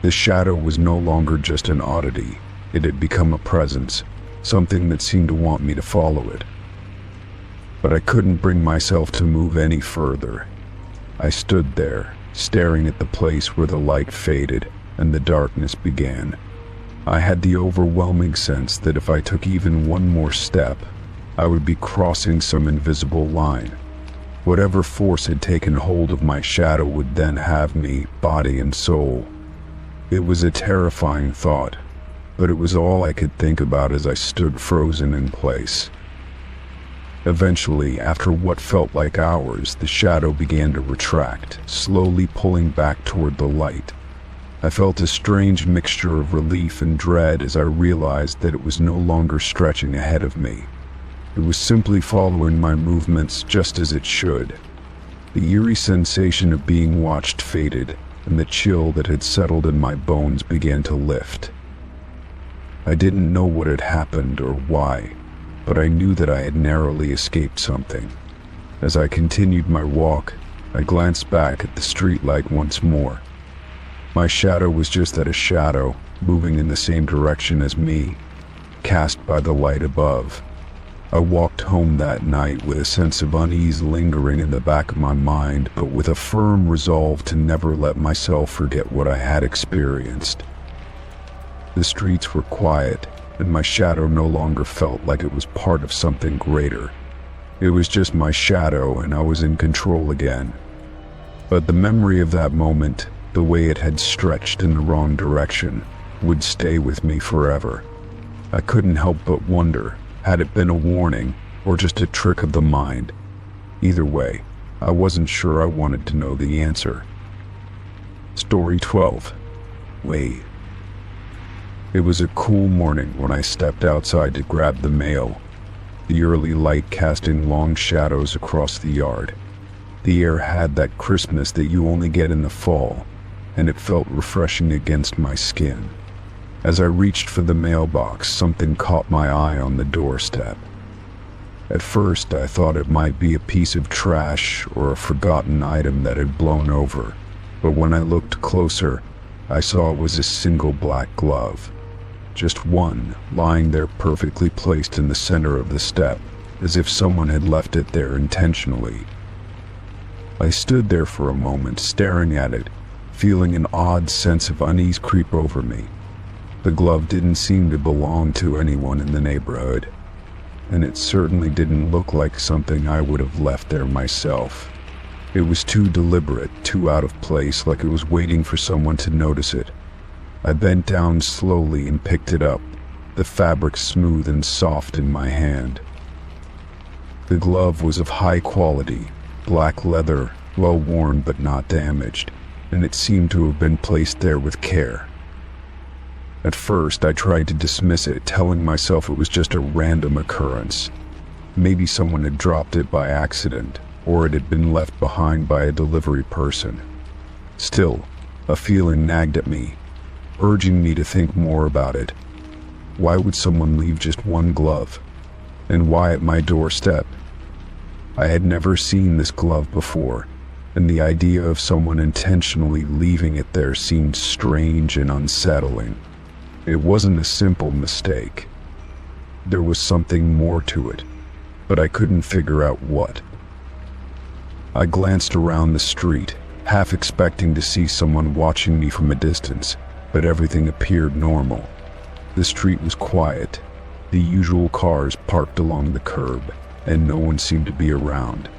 The shadow was no longer just an oddity. It had become a presence, something that seemed to want me to follow it. But I couldn't bring myself to move any further. I stood there, staring at the place where the light faded and the darkness began. I had the overwhelming sense that if I took even one more step, I would be crossing some invisible line. Whatever force had taken hold of my shadow would then have me, body and soul. It was a terrifying thought, but it was all I could think about as I stood frozen in place. Eventually, after what felt like hours, the shadow began to retract, slowly pulling back toward the light. I felt a strange mixture of relief and dread as I realized that it was no longer stretching ahead of me. It was simply following my movements just as it should. The eerie sensation of being watched faded, and the chill that had settled in my bones began to lift. I didn't know what had happened or why, but I knew that I had narrowly escaped something. As I continued my walk, I glanced back at the streetlight once more. My shadow was just that, a shadow, moving in the same direction as me, cast by the light above. I walked home that night with a sense of unease lingering in the back of my mind, but with a firm resolve to never let myself forget what I had experienced. The streets were quiet, and my shadow no longer felt like it was part of something greater. It was just my shadow, and I was in control again. But the memory of that moment, the way it had stretched in the wrong direction, would stay with me forever. I couldn't help but wonder, had it been a warning or just a trick of the mind? Either way, I wasn't sure I wanted to know the answer. Story 12. Wait. It was a cool morning when I stepped outside to grab the mail, the early light casting long shadows across the yard. The air had that crispness that you only get in the fall, and it felt refreshing against my skin. As I reached for the mailbox, something caught my eye on the doorstep. At first, I thought it might be a piece of trash or a forgotten item that had blown over, but when I looked closer, I saw it was a single black glove. Just one, lying there perfectly placed in the center of the step, as if someone had left it there intentionally. I stood there for a moment, staring at it, feeling an odd sense of unease creep over me. The glove didn't seem to belong to anyone in the neighborhood, and it certainly didn't look like something I would have left there myself. It was too deliberate, too out of place, like it was waiting for someone to notice it. I bent down slowly and picked it up, the fabric smooth and soft in my hand. The glove was of high quality, black leather, well worn but not damaged, and it seemed to have been placed there with care. At first, I tried to dismiss it, telling myself it was just a random occurrence. Maybe someone had dropped it by accident, or it had been left behind by a delivery person. Still, a feeling nagged at me, urging me to think more about it. Why would someone leave just one glove? And why at my doorstep? I had never seen this glove before, and the idea of someone intentionally leaving it there seemed strange and unsettling. It wasn't a simple mistake. There was something more to it, but I couldn't figure out what. I glanced around the street, half expecting to see someone watching me from a distance, but everything appeared normal. The street was quiet, the usual cars parked along the curb, and no one seemed to be around.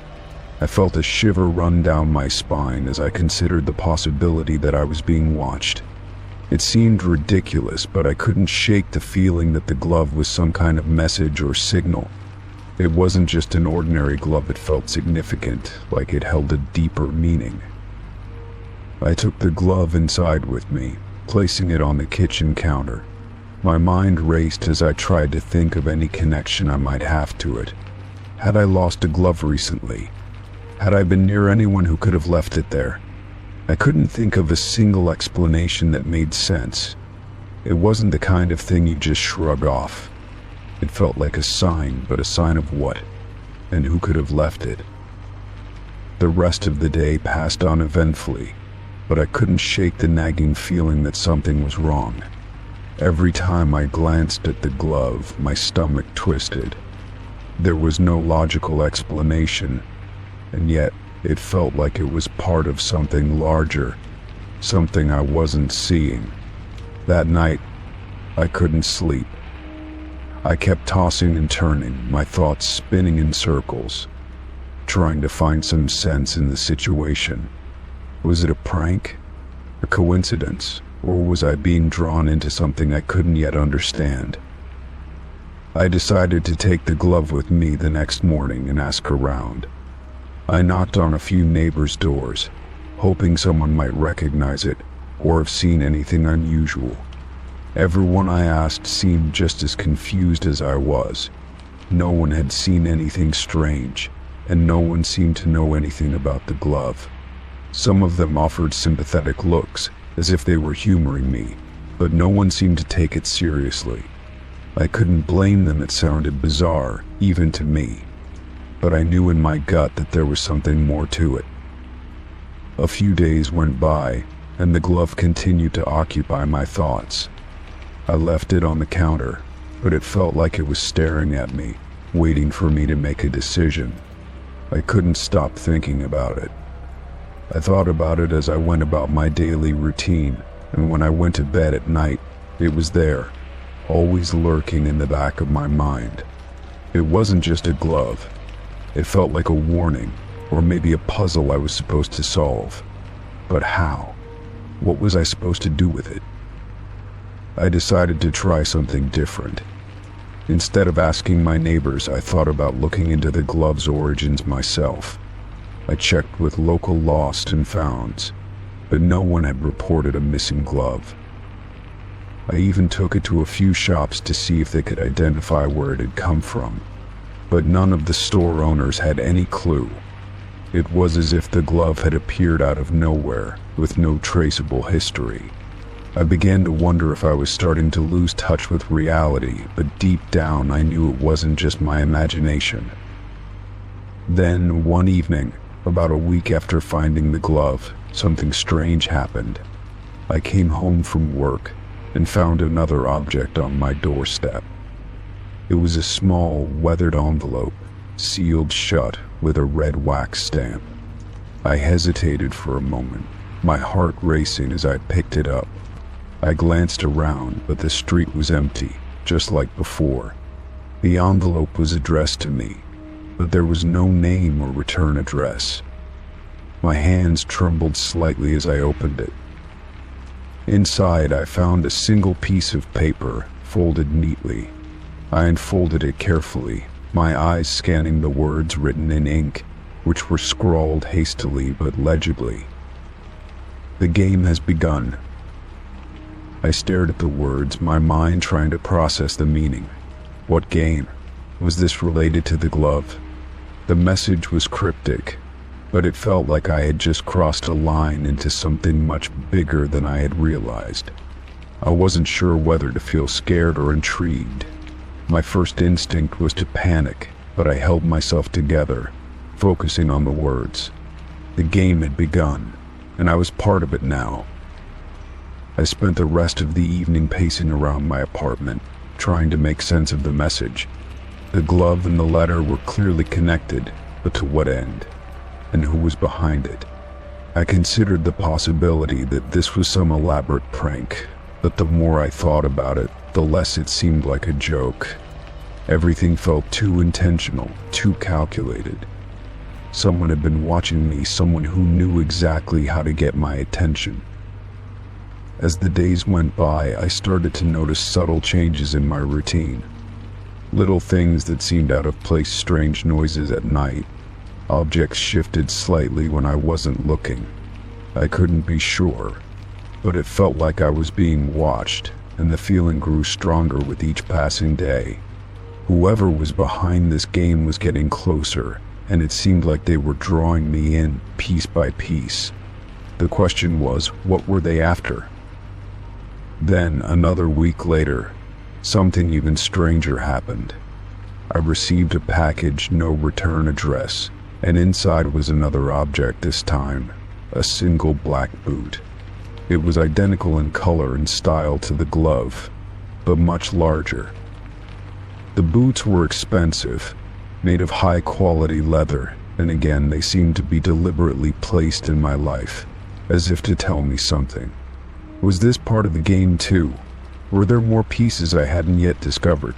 I felt a shiver run down my spine as I considered the possibility that I was being watched. It seemed ridiculous, but I couldn't shake the feeling that the glove was some kind of message or signal. It wasn't just an ordinary glove, it felt significant, like it held a deeper meaning. I took the glove inside with me, placing it on the kitchen counter. My mind raced as I tried to think of any connection I might have to it. Had I lost a glove recently? Had I been near anyone who could have left it there? I couldn't think of a single explanation that made sense. It wasn't the kind of thing you just shrug off. It felt like a sign, but a sign of what? And who could have left it? The rest of the day passed uneventfully, but I couldn't shake the nagging feeling that something was wrong. Every time I glanced at the glove, my stomach twisted. There was no logical explanation, and yet it felt like it was part of something larger, something I wasn't seeing. That night, I couldn't sleep. I kept tossing and turning, my thoughts spinning in circles, trying to find some sense in the situation. Was it a prank? A coincidence? Or was I being drawn into something I couldn't yet understand? I decided to take the glove with me the next morning and ask around. I knocked on a few neighbors' doors, hoping someone might recognize it or have seen anything unusual. Everyone I asked seemed just as confused as I was. No one had seen anything strange, and no one seemed to know anything about the glove. Some of them offered sympathetic looks, as if they were humoring me, but no one seemed to take it seriously. I couldn't blame them, it sounded bizarre, even to me. But I knew in my gut that there was something more to it. A few days went by, and the glove continued to occupy my thoughts. I left it on the counter, but it felt like it was staring at me, waiting for me to make a decision. I couldn't stop thinking about it. I thought about it as I went about my daily routine, and when I went to bed at night, it was there, always lurking in the back of my mind. It wasn't just a glove. It felt like a warning, or maybe a puzzle I was supposed to solve. But how? What was I supposed to do with it? I decided to try something different. Instead of asking my neighbors, I thought about looking into the glove's origins myself. I checked with local lost and founds, but no one had reported a missing glove. I even took it to a few shops to see if they could identify where it had come from, but none of the store owners had any clue. It was as if the glove had appeared out of nowhere, with no traceable history. I began to wonder if I was starting to lose touch with reality, but deep down I knew it wasn't just my imagination. Then, one evening, about a week after finding the glove, something strange happened. I came home from work and found another object on my doorstep. It was a small, weathered envelope, sealed shut with a red wax stamp. I hesitated for a moment, my heart racing as I picked it up. I glanced around, but the street was empty, just like before. The envelope was addressed to me, but there was no name or return address. My hands trembled slightly as I opened it. Inside, I found a single piece of paper, folded neatly. I unfolded it carefully, my eyes scanning the words written in ink, which were scrawled hastily but legibly. "The game has begun." I stared at the words, my mind trying to process the meaning. What game? Was this related to the glove? The message was cryptic, but it felt like I had just crossed a line into something much bigger than I had realized. I wasn't sure whether to feel scared or intrigued. My first instinct was to panic, but I held myself together, focusing on the words. The game had begun, and I was part of it now. I spent the rest of the evening pacing around my apartment, trying to make sense of the message. The glove and the letter were clearly connected, but to what end? And who was behind it? I considered the possibility that this was some elaborate prank, but the more I thought about it, the less it seemed like a joke. Everything felt too intentional, too calculated. Someone had been watching me, someone who knew exactly how to get my attention. As the days went by, I started to notice subtle changes in my routine. Little things that seemed out of place, strange noises at night. Objects shifted slightly when I wasn't looking. I couldn't be sure, but it felt like I was being watched, and the feeling grew stronger with each passing day. Whoever was behind this game was getting closer, and it seemed like they were drawing me in piece by piece. The question was, what were they after? Then, another week later, something even stranger happened. I received a package, no return address, and inside was another object this time, a single black boot. It was identical in color and style to the glove, but much larger. The boots were expensive, made of high-quality leather, and again they seemed to be deliberately placed in my life, as if to tell me something. Was this part of the game too? Were there more pieces I hadn't yet discovered?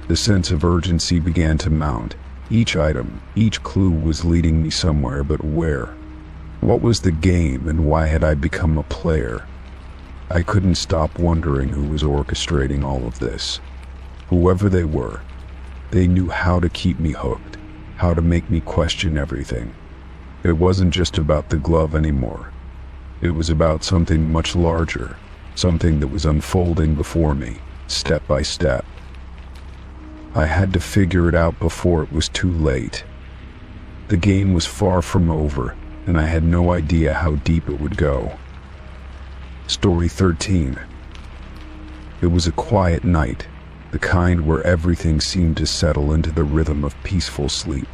The sense of urgency began to mount. Each item, each clue was leading me somewhere, but where? What was the game, and why had I become a player? I couldn't stop wondering who was orchestrating all of this. Whoever they were, they knew how to keep me hooked, how to make me question everything. It wasn't just about the glove anymore. It was about something much larger, something that was unfolding before me, step by step. I had to figure it out before it was too late. The game was far from over, and I had no idea how deep it would go. Story 13. It was a quiet night, the kind where everything seemed to settle into the rhythm of peaceful sleep.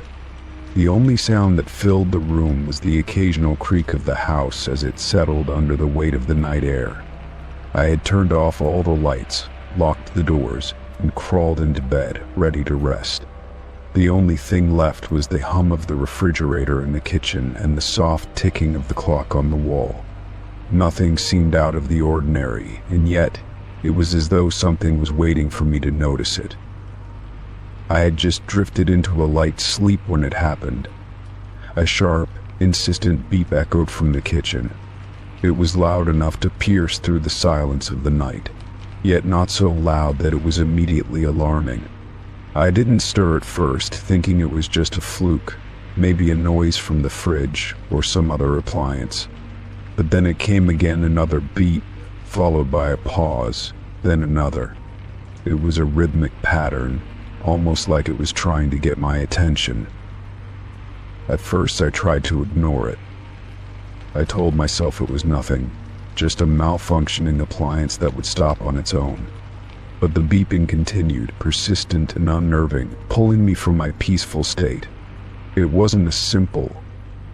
The only sound that filled the room was the occasional creak of the house as it settled under the weight of the night air. I had turned off all the lights, locked the doors, and crawled into bed, ready to rest. The only thing left was the hum of the refrigerator in the kitchen and the soft ticking of the clock on the wall. Nothing seemed out of the ordinary, and yet it was as though something was waiting for me to notice it. I had just drifted into a light sleep when it happened. A sharp, insistent beep echoed from the kitchen. It was loud enough to pierce through the silence of the night, yet not so loud that it was immediately alarming. I didn't stir at first, thinking it was just a fluke, maybe a noise from the fridge or some other appliance. But then it came again, another beep, followed by a pause, then another. It was a rhythmic pattern, almost like it was trying to get my attention. At first I tried to ignore it. I told myself it was nothing, just a malfunctioning appliance that would stop on its own. But the beeping continued, persistent and unnerving, pulling me from my peaceful state. It wasn't a simple,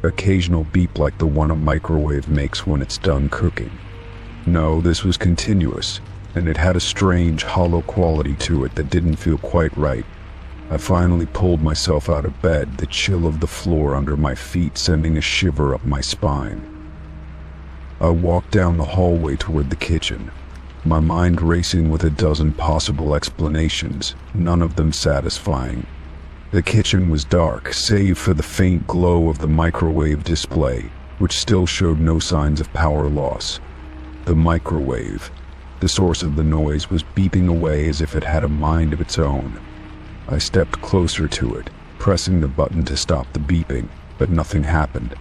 occasional beep like the one a microwave makes when it's done cooking. No, this was continuous, and it had a strange, hollow quality to it that didn't feel quite right. I finally pulled myself out of bed, the chill of the floor under my feet sending a shiver up my spine. I walked down the hallway toward the kitchen, my mind racing with a dozen possible explanations, none of them satisfying. The kitchen was dark, save for the faint glow of the microwave display, which still showed no signs of power loss. The microwave, the source of the noise, was beeping away as if it had a mind of its own. I stepped closer to it, pressing the button to stop the beeping, but nothing happened.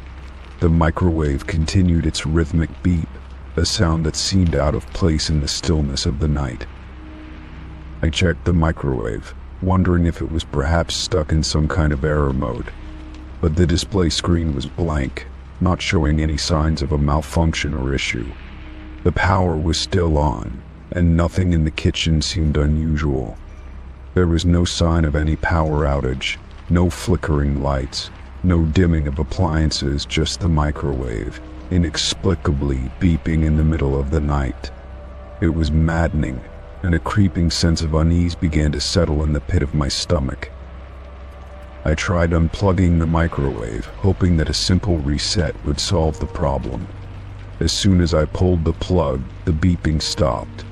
The microwave continued its rhythmic beep, a sound that seemed out of place in the stillness of the night. I checked the microwave, wondering if it was perhaps stuck in some kind of error mode, but the display screen was blank, not showing any signs of a malfunction or issue. The power was still on, and nothing in the kitchen seemed unusual. There was no sign of any power outage, no flickering lights, No dimming of appliances, just the microwave, inexplicably beeping in the middle of the night. It was maddening, and a creeping sense of unease began to settle in the pit of my stomach. I tried unplugging the microwave, hoping that a simple reset would solve the problem. As soon as I pulled the plug, the beeping stopped.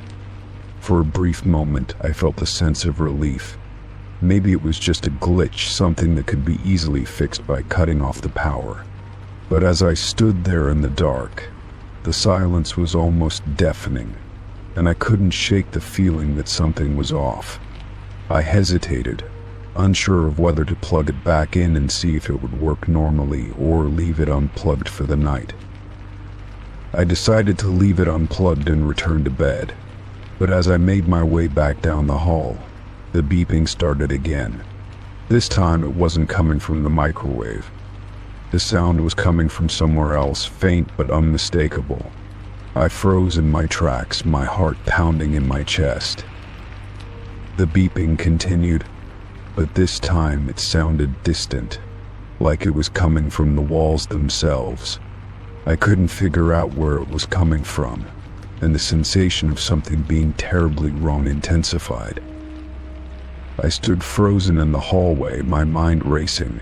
For a brief moment, I felt a sense of relief. Maybe it was just a glitch, something that could be easily fixed by cutting off the power. But as I stood there in the dark, the silence was almost deafening, and I couldn't shake the feeling that something was off. I hesitated, unsure of whether to plug it back in and see if it would work normally or leave it unplugged for the night. I decided to leave it unplugged and return to bed, but as I made my way back down the hall, the beeping started again. This time it wasn't coming from the microwave. The sound was coming from somewhere else, faint but unmistakable. I froze in my tracks, my heart pounding in my chest. The beeping continued, but this time it sounded distant, like it was coming from the walls themselves. I couldn't figure out where it was coming from, and the sensation of something being terribly wrong intensified. I stood frozen in the hallway, my mind racing.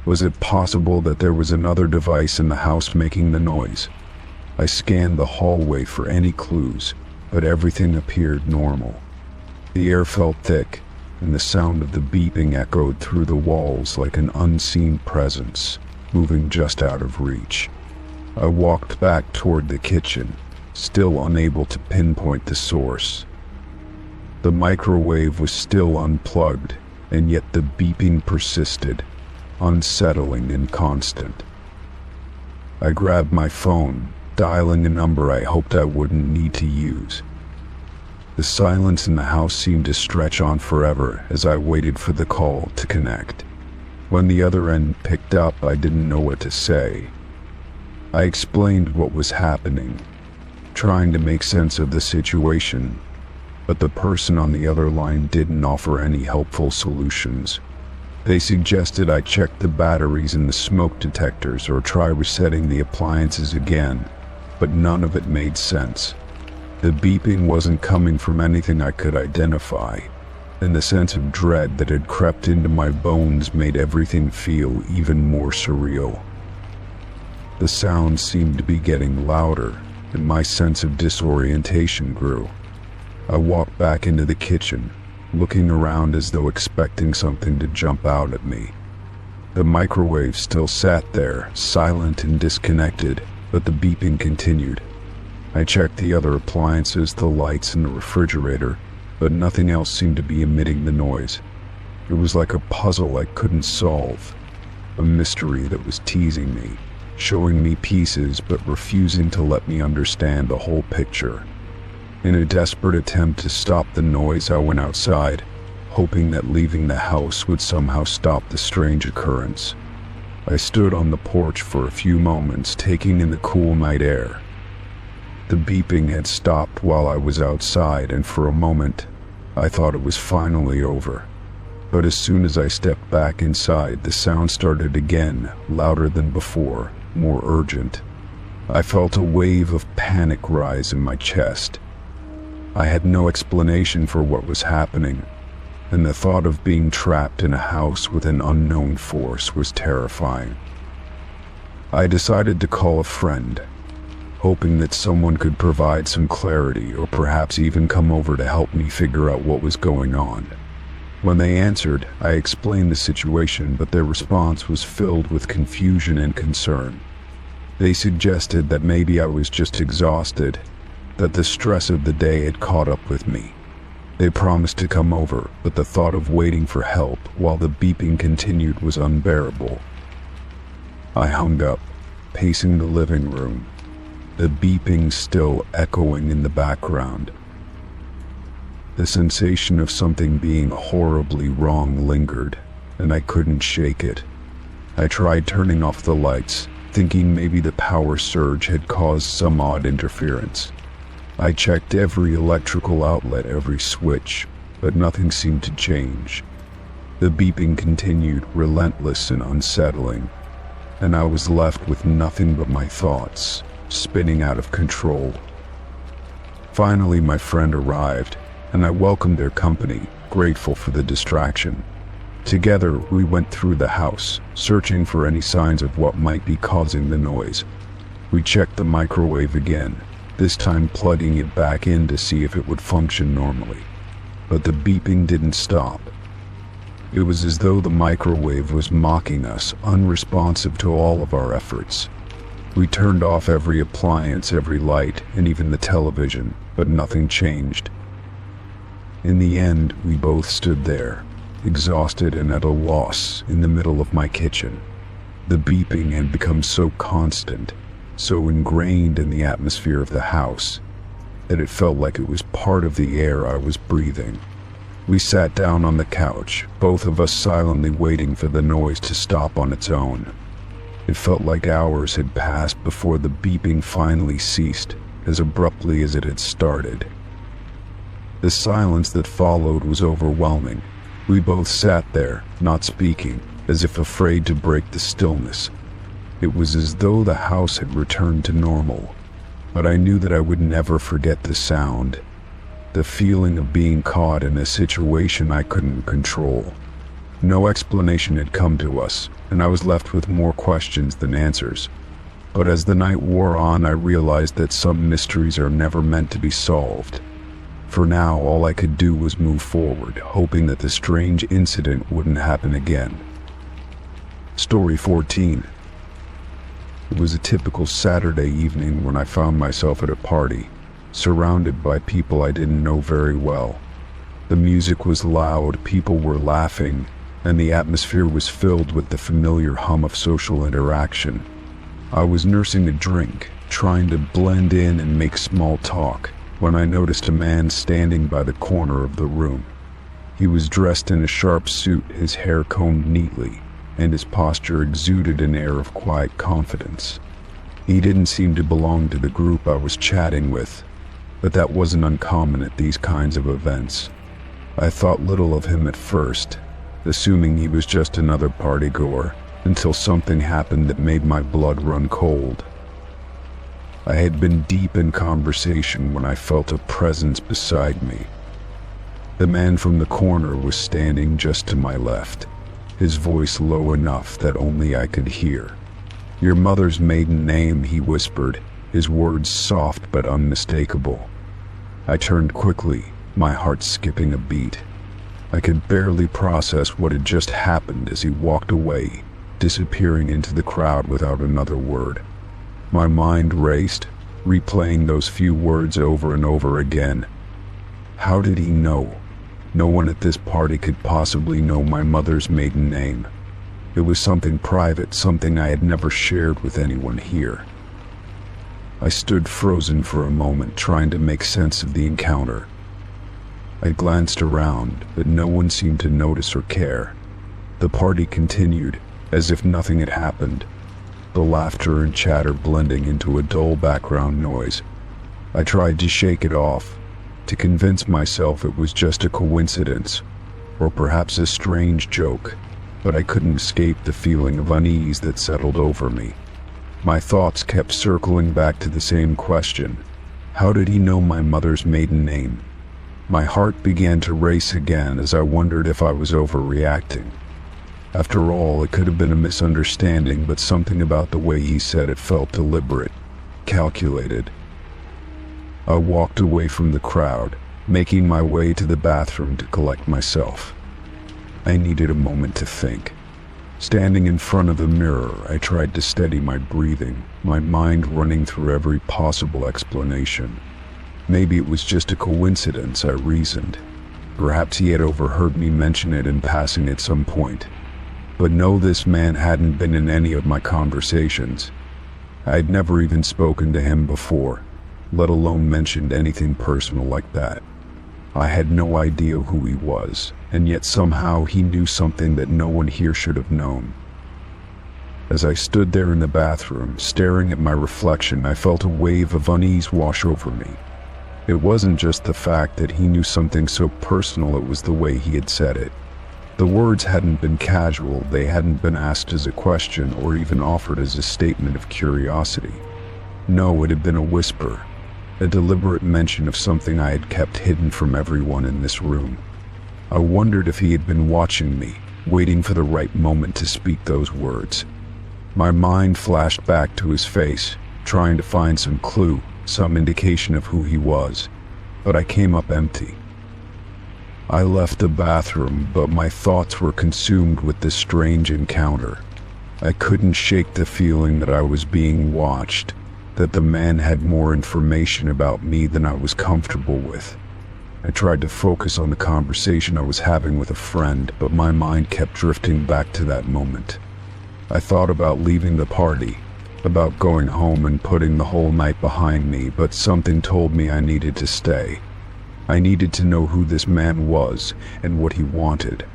Was it possible that there was another device in the house making the noise? I scanned the hallway for any clues, but everything appeared normal. The air felt thick, and the sound of the beeping echoed through the walls like an unseen presence, moving just out of reach. I walked back toward the kitchen, still unable to pinpoint the source. The microwave was still unplugged, and yet the beeping persisted, unsettling and constant. I grabbed my phone, dialing a number I hoped I wouldn't need to use. The silence in the house seemed to stretch on forever as I waited for the call to connect. When the other end picked up, I didn't know what to say. I explained what was happening, trying to make sense of the situation, but the person on the other line didn't offer any helpful solutions. They suggested I check the batteries in the smoke detectors or try resetting the appliances again, but none of it made sense. The beeping wasn't coming from anything I could identify, and the sense of dread that had crept into my bones made everything feel even more surreal. The sound seemed to be getting louder, and my sense of disorientation grew. I walked back into the kitchen, looking around as though expecting something to jump out at me. The microwave still sat there, silent and disconnected, but the beeping continued. I checked the other appliances, the lights and the refrigerator, but nothing else seemed to be emitting the noise. It was like a puzzle I couldn't solve, a mystery that was teasing me, showing me pieces but refusing to let me understand the whole picture. In a desperate attempt to stop the noise, I went outside, hoping that leaving the house would somehow stop the strange occurrence. I stood on the porch for a few moments, taking in the cool night air. The beeping had stopped while I was outside, and for a moment, I thought it was finally over. But as soon as I stepped back inside, the sound started again, louder than before, more urgent. I felt a wave of panic rise in my chest. I had no explanation for what was happening, and the thought of being trapped in a house with an unknown force was terrifying. I decided to call a friend, hoping that someone could provide some clarity or perhaps even come over to help me figure out what was going on. When they answered, I explained the situation, but their response was filled with confusion and concern. They suggested that maybe I was just exhausted, that the stress of the day had caught up with me. They promised to come over, but the thought of waiting for help while the beeping continued was unbearable. I hung up, pacing the living room, the beeping still echoing in the background. The sensation of something being horribly wrong lingered, and I couldn't shake it. I tried turning off the lights, thinking maybe the power surge had caused some odd interference. I checked every electrical outlet, every switch, but nothing seemed to change. The beeping continued, relentless and unsettling, and I was left with nothing but my thoughts, spinning out of control. Finally, my friend arrived, and I welcomed their company, grateful for the distraction. Together, we went through the house, searching for any signs of what might be causing the noise. We checked the microwave again, this time plugging it back in to see if it would function normally. But the beeping didn't stop. It was as though the microwave was mocking us, unresponsive to all of our efforts. We turned off every appliance, every light, and even the television, but nothing changed. In the end, we both stood there, exhausted and at a loss, in the middle of my kitchen. The beeping had become so constant, so ingrained in the atmosphere of the house, that it felt like it was part of the air I was breathing. We sat down on the couch, both of us silently waiting for the noise to stop on its own. It felt like hours had passed before the beeping finally ceased, as abruptly as it had started. The silence that followed was overwhelming. We both sat there, not speaking, as if afraid to break the stillness. It was as though the house had returned to normal, but I knew that I would never forget the sound. The feeling of being caught in a situation I couldn't control. No explanation had come to us, and I was left with more questions than answers. But as the night wore on, I realized that some mysteries are never meant to be solved. For now, all I could do was move forward, hoping that the strange incident wouldn't happen again. Story 14. It was a typical Saturday evening when I found myself at a party, surrounded by people I didn't know very well. The music was loud, people were laughing, and the atmosphere was filled with the familiar hum of social interaction. I was nursing a drink, trying to blend in and make small talk, when I noticed a man standing by the corner of the room. He was dressed in a sharp suit, his hair combed neatly, and his posture exuded an air of quiet confidence. He didn't seem to belong to the group I was chatting with, but that wasn't uncommon at these kinds of events. I thought little of him at first, assuming he was just another partygoer, until something happened that made my blood run cold. I had been deep in conversation when I felt a presence beside me. The man from the corner was standing just to my left, his voice low enough that only I could hear. "Your mother's maiden name," he whispered, his words soft but unmistakable. I turned quickly, my heart skipping a beat. I could barely process what had just happened as he walked away, disappearing into the crowd without another word. My mind raced, replaying those few words over and over again. How did he know? No one at this party could possibly know my mother's maiden name. It was something private, something I had never shared with anyone here. I stood frozen for a moment, trying to make sense of the encounter. I glanced around, but no one seemed to notice or care. The party continued, as if nothing had happened, the laughter and chatter blending into a dull background noise. I tried to shake it off, to convince myself it was just a coincidence, or perhaps a strange joke, but I couldn't escape the feeling of unease that settled over me. My thoughts kept circling back to the same question. How did he know my mother's maiden name? My heart began to race again as I wondered if I was overreacting. After all, it could have been a misunderstanding, but something about the way he said it felt deliberate, calculated. I walked away from the crowd, making my way to the bathroom to collect myself. I needed a moment to think. Standing in front of the mirror, I tried to steady my breathing, my mind running through every possible explanation. Maybe it was just a coincidence, I reasoned. Perhaps he had overheard me mention it in passing at some point. But no, this man hadn't been in any of my conversations. I'd never even spoken to him before, let alone mentioned anything personal like that. I had no idea who he was, and yet somehow he knew something that no one here should have known. As I stood there in the bathroom, staring at my reflection, I felt a wave of unease wash over me. It wasn't just the fact that he knew something so personal, it was the way he had said it. The words hadn't been casual, they hadn't been asked as a question or even offered as a statement of curiosity. No, it had been a whisper, a deliberate mention of something I had kept hidden from everyone in this room. I wondered if he had been watching me, waiting for the right moment to speak those words. My mind flashed back to his face, trying to find some clue, some indication of who he was, but I came up empty. I left the bathroom, but my thoughts were consumed with this strange encounter. I couldn't shake the feeling that I was being watched, that the man had more information about me than I was comfortable with. I tried to focus on the conversation I was having with a friend, but my mind kept drifting back to that moment. I thought about leaving the party, about going home and putting the whole night behind me, but something told me I needed to stay. I needed to know who this man was and what he wanted.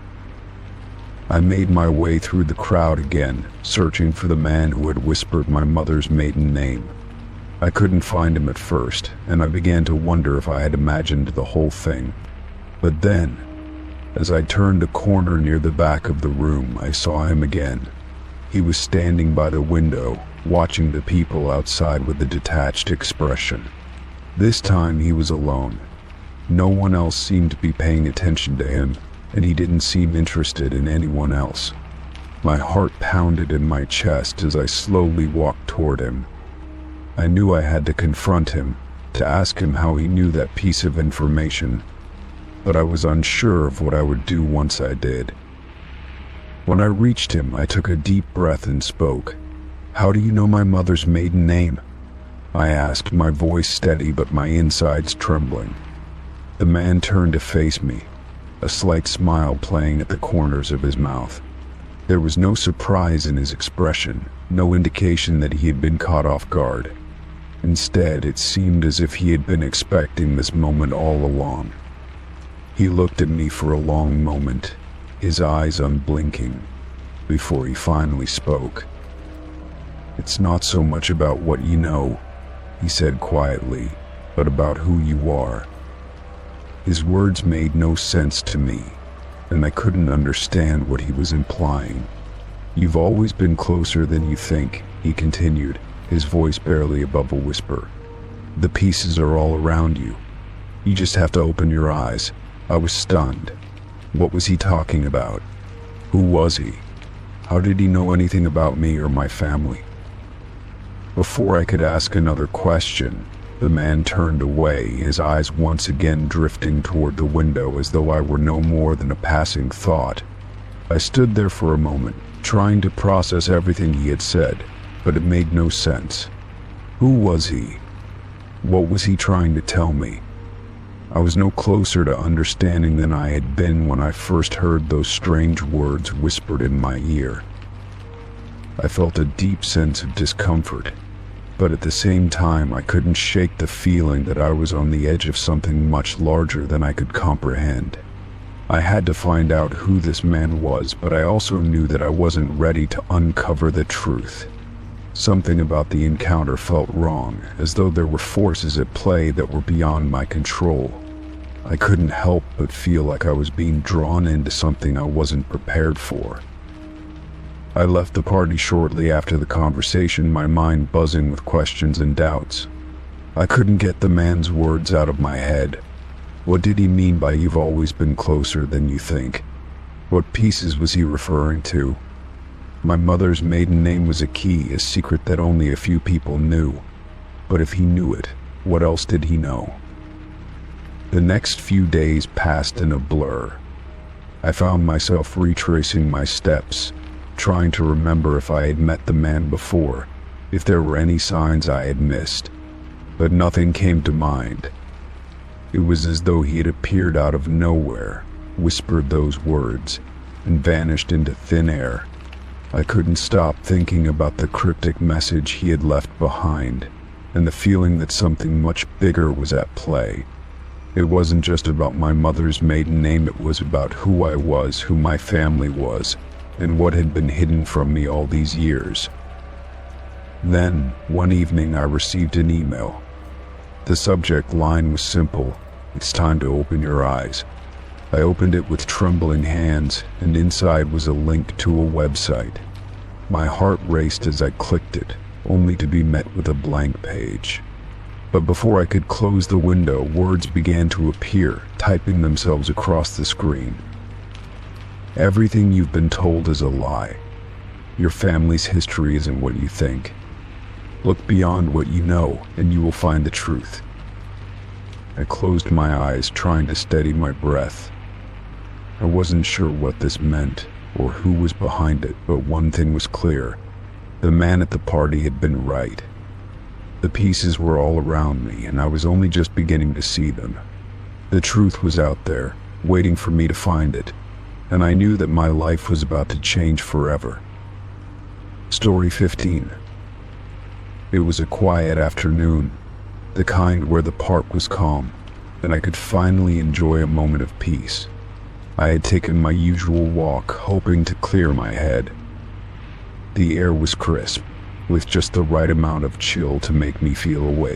I made my way through the crowd again, searching for the man who had whispered my mother's maiden name. I couldn't find him at first, and I began to wonder if I had imagined the whole thing. But then, as I turned a corner near the back of the room, I saw him again. He was standing by the window, watching the people outside with a detached expression. This time he was alone. No one else seemed to be paying attention to him, and he didn't seem interested in anyone else. My heart pounded in my chest as I slowly walked toward him. I knew I had to confront him, to ask him how he knew that piece of information, but I was unsure of what I would do once I did. When I reached him, I took a deep breath and spoke. "How do you know my mother's maiden name?" I asked, my voice steady but my insides trembling. The man turned to face me, a slight smile playing at the corners of his mouth. There was no surprise in his expression, no indication that he had been caught off guard. Instead, it seemed as if he had been expecting this moment all along. He looked at me for a long moment, his eyes unblinking, before he finally spoke. "It's not so much about what you know," he said quietly, "but about who you are." His words made no sense to me, and I couldn't understand what he was implying. "You've always been closer than you think," he continued, his voice barely above a whisper. "The pieces are all around you. You just have to open your eyes." I was stunned. What was he talking about? Who was he? How did he know anything about me or my family? Before I could ask another question, the man turned away, his eyes once again drifting toward the window as though I were no more than a passing thought. I stood there for a moment, trying to process everything he had said, but it made no sense. Who was he? What was he trying to tell me? I was no closer to understanding than I had been when I first heard those strange words whispered in my ear. I felt a deep sense of discomfort, but at the same time I couldn't shake the feeling that I was on the edge of something much larger than I could comprehend. I had to find out who this man was, but I also knew that I wasn't ready to uncover the truth. Something about the encounter felt wrong, as though there were forces at play that were beyond my control. I couldn't help but feel like I was being drawn into something I wasn't prepared for. I left the party shortly after the conversation, my mind buzzing with questions and doubts. I couldn't get the man's words out of my head. What did he mean by "you've always been closer than you think"? What pieces was he referring to? My mother's maiden name was a key, a secret that only a few people knew. But if he knew it, what else did he know? The next few days passed in a blur. I found myself retracing my steps, trying to remember if I had met the man before, if there were any signs I had missed. But nothing came to mind. It was as though he had appeared out of nowhere, whispered those words, and vanished into thin air. I couldn't stop thinking about the cryptic message he had left behind, and the feeling that something much bigger was at play. It wasn't just about my mother's maiden name, it was about who I was, who my family was, and what had been hidden from me all these years. Then, one evening, I received an email. The subject line was simple: "It's time to open your eyes." I opened it with trembling hands, and inside was a link to a website. My heart raced as I clicked it, only to be met with a blank page. But before I could close the window, words began to appear, typing themselves across the screen. Everything you've been told is a lie. Your family's history isn't what you think. Look beyond what you know, and you will find the truth. I closed my eyes, trying to steady my breath. I wasn't sure what this meant, or who was behind it, but one thing was clear. The man at the party had been right. The pieces were all around me, and I was only just beginning to see them. The truth was out there, waiting for me to find it, and I knew that my life was about to change forever. Story 15. It was a quiet afternoon, the kind where the park was calm, and I could finally enjoy a moment of peace. I had taken my usual walk, hoping to clear my head. The air was crisp, with just the right amount of chill to make me feel awake.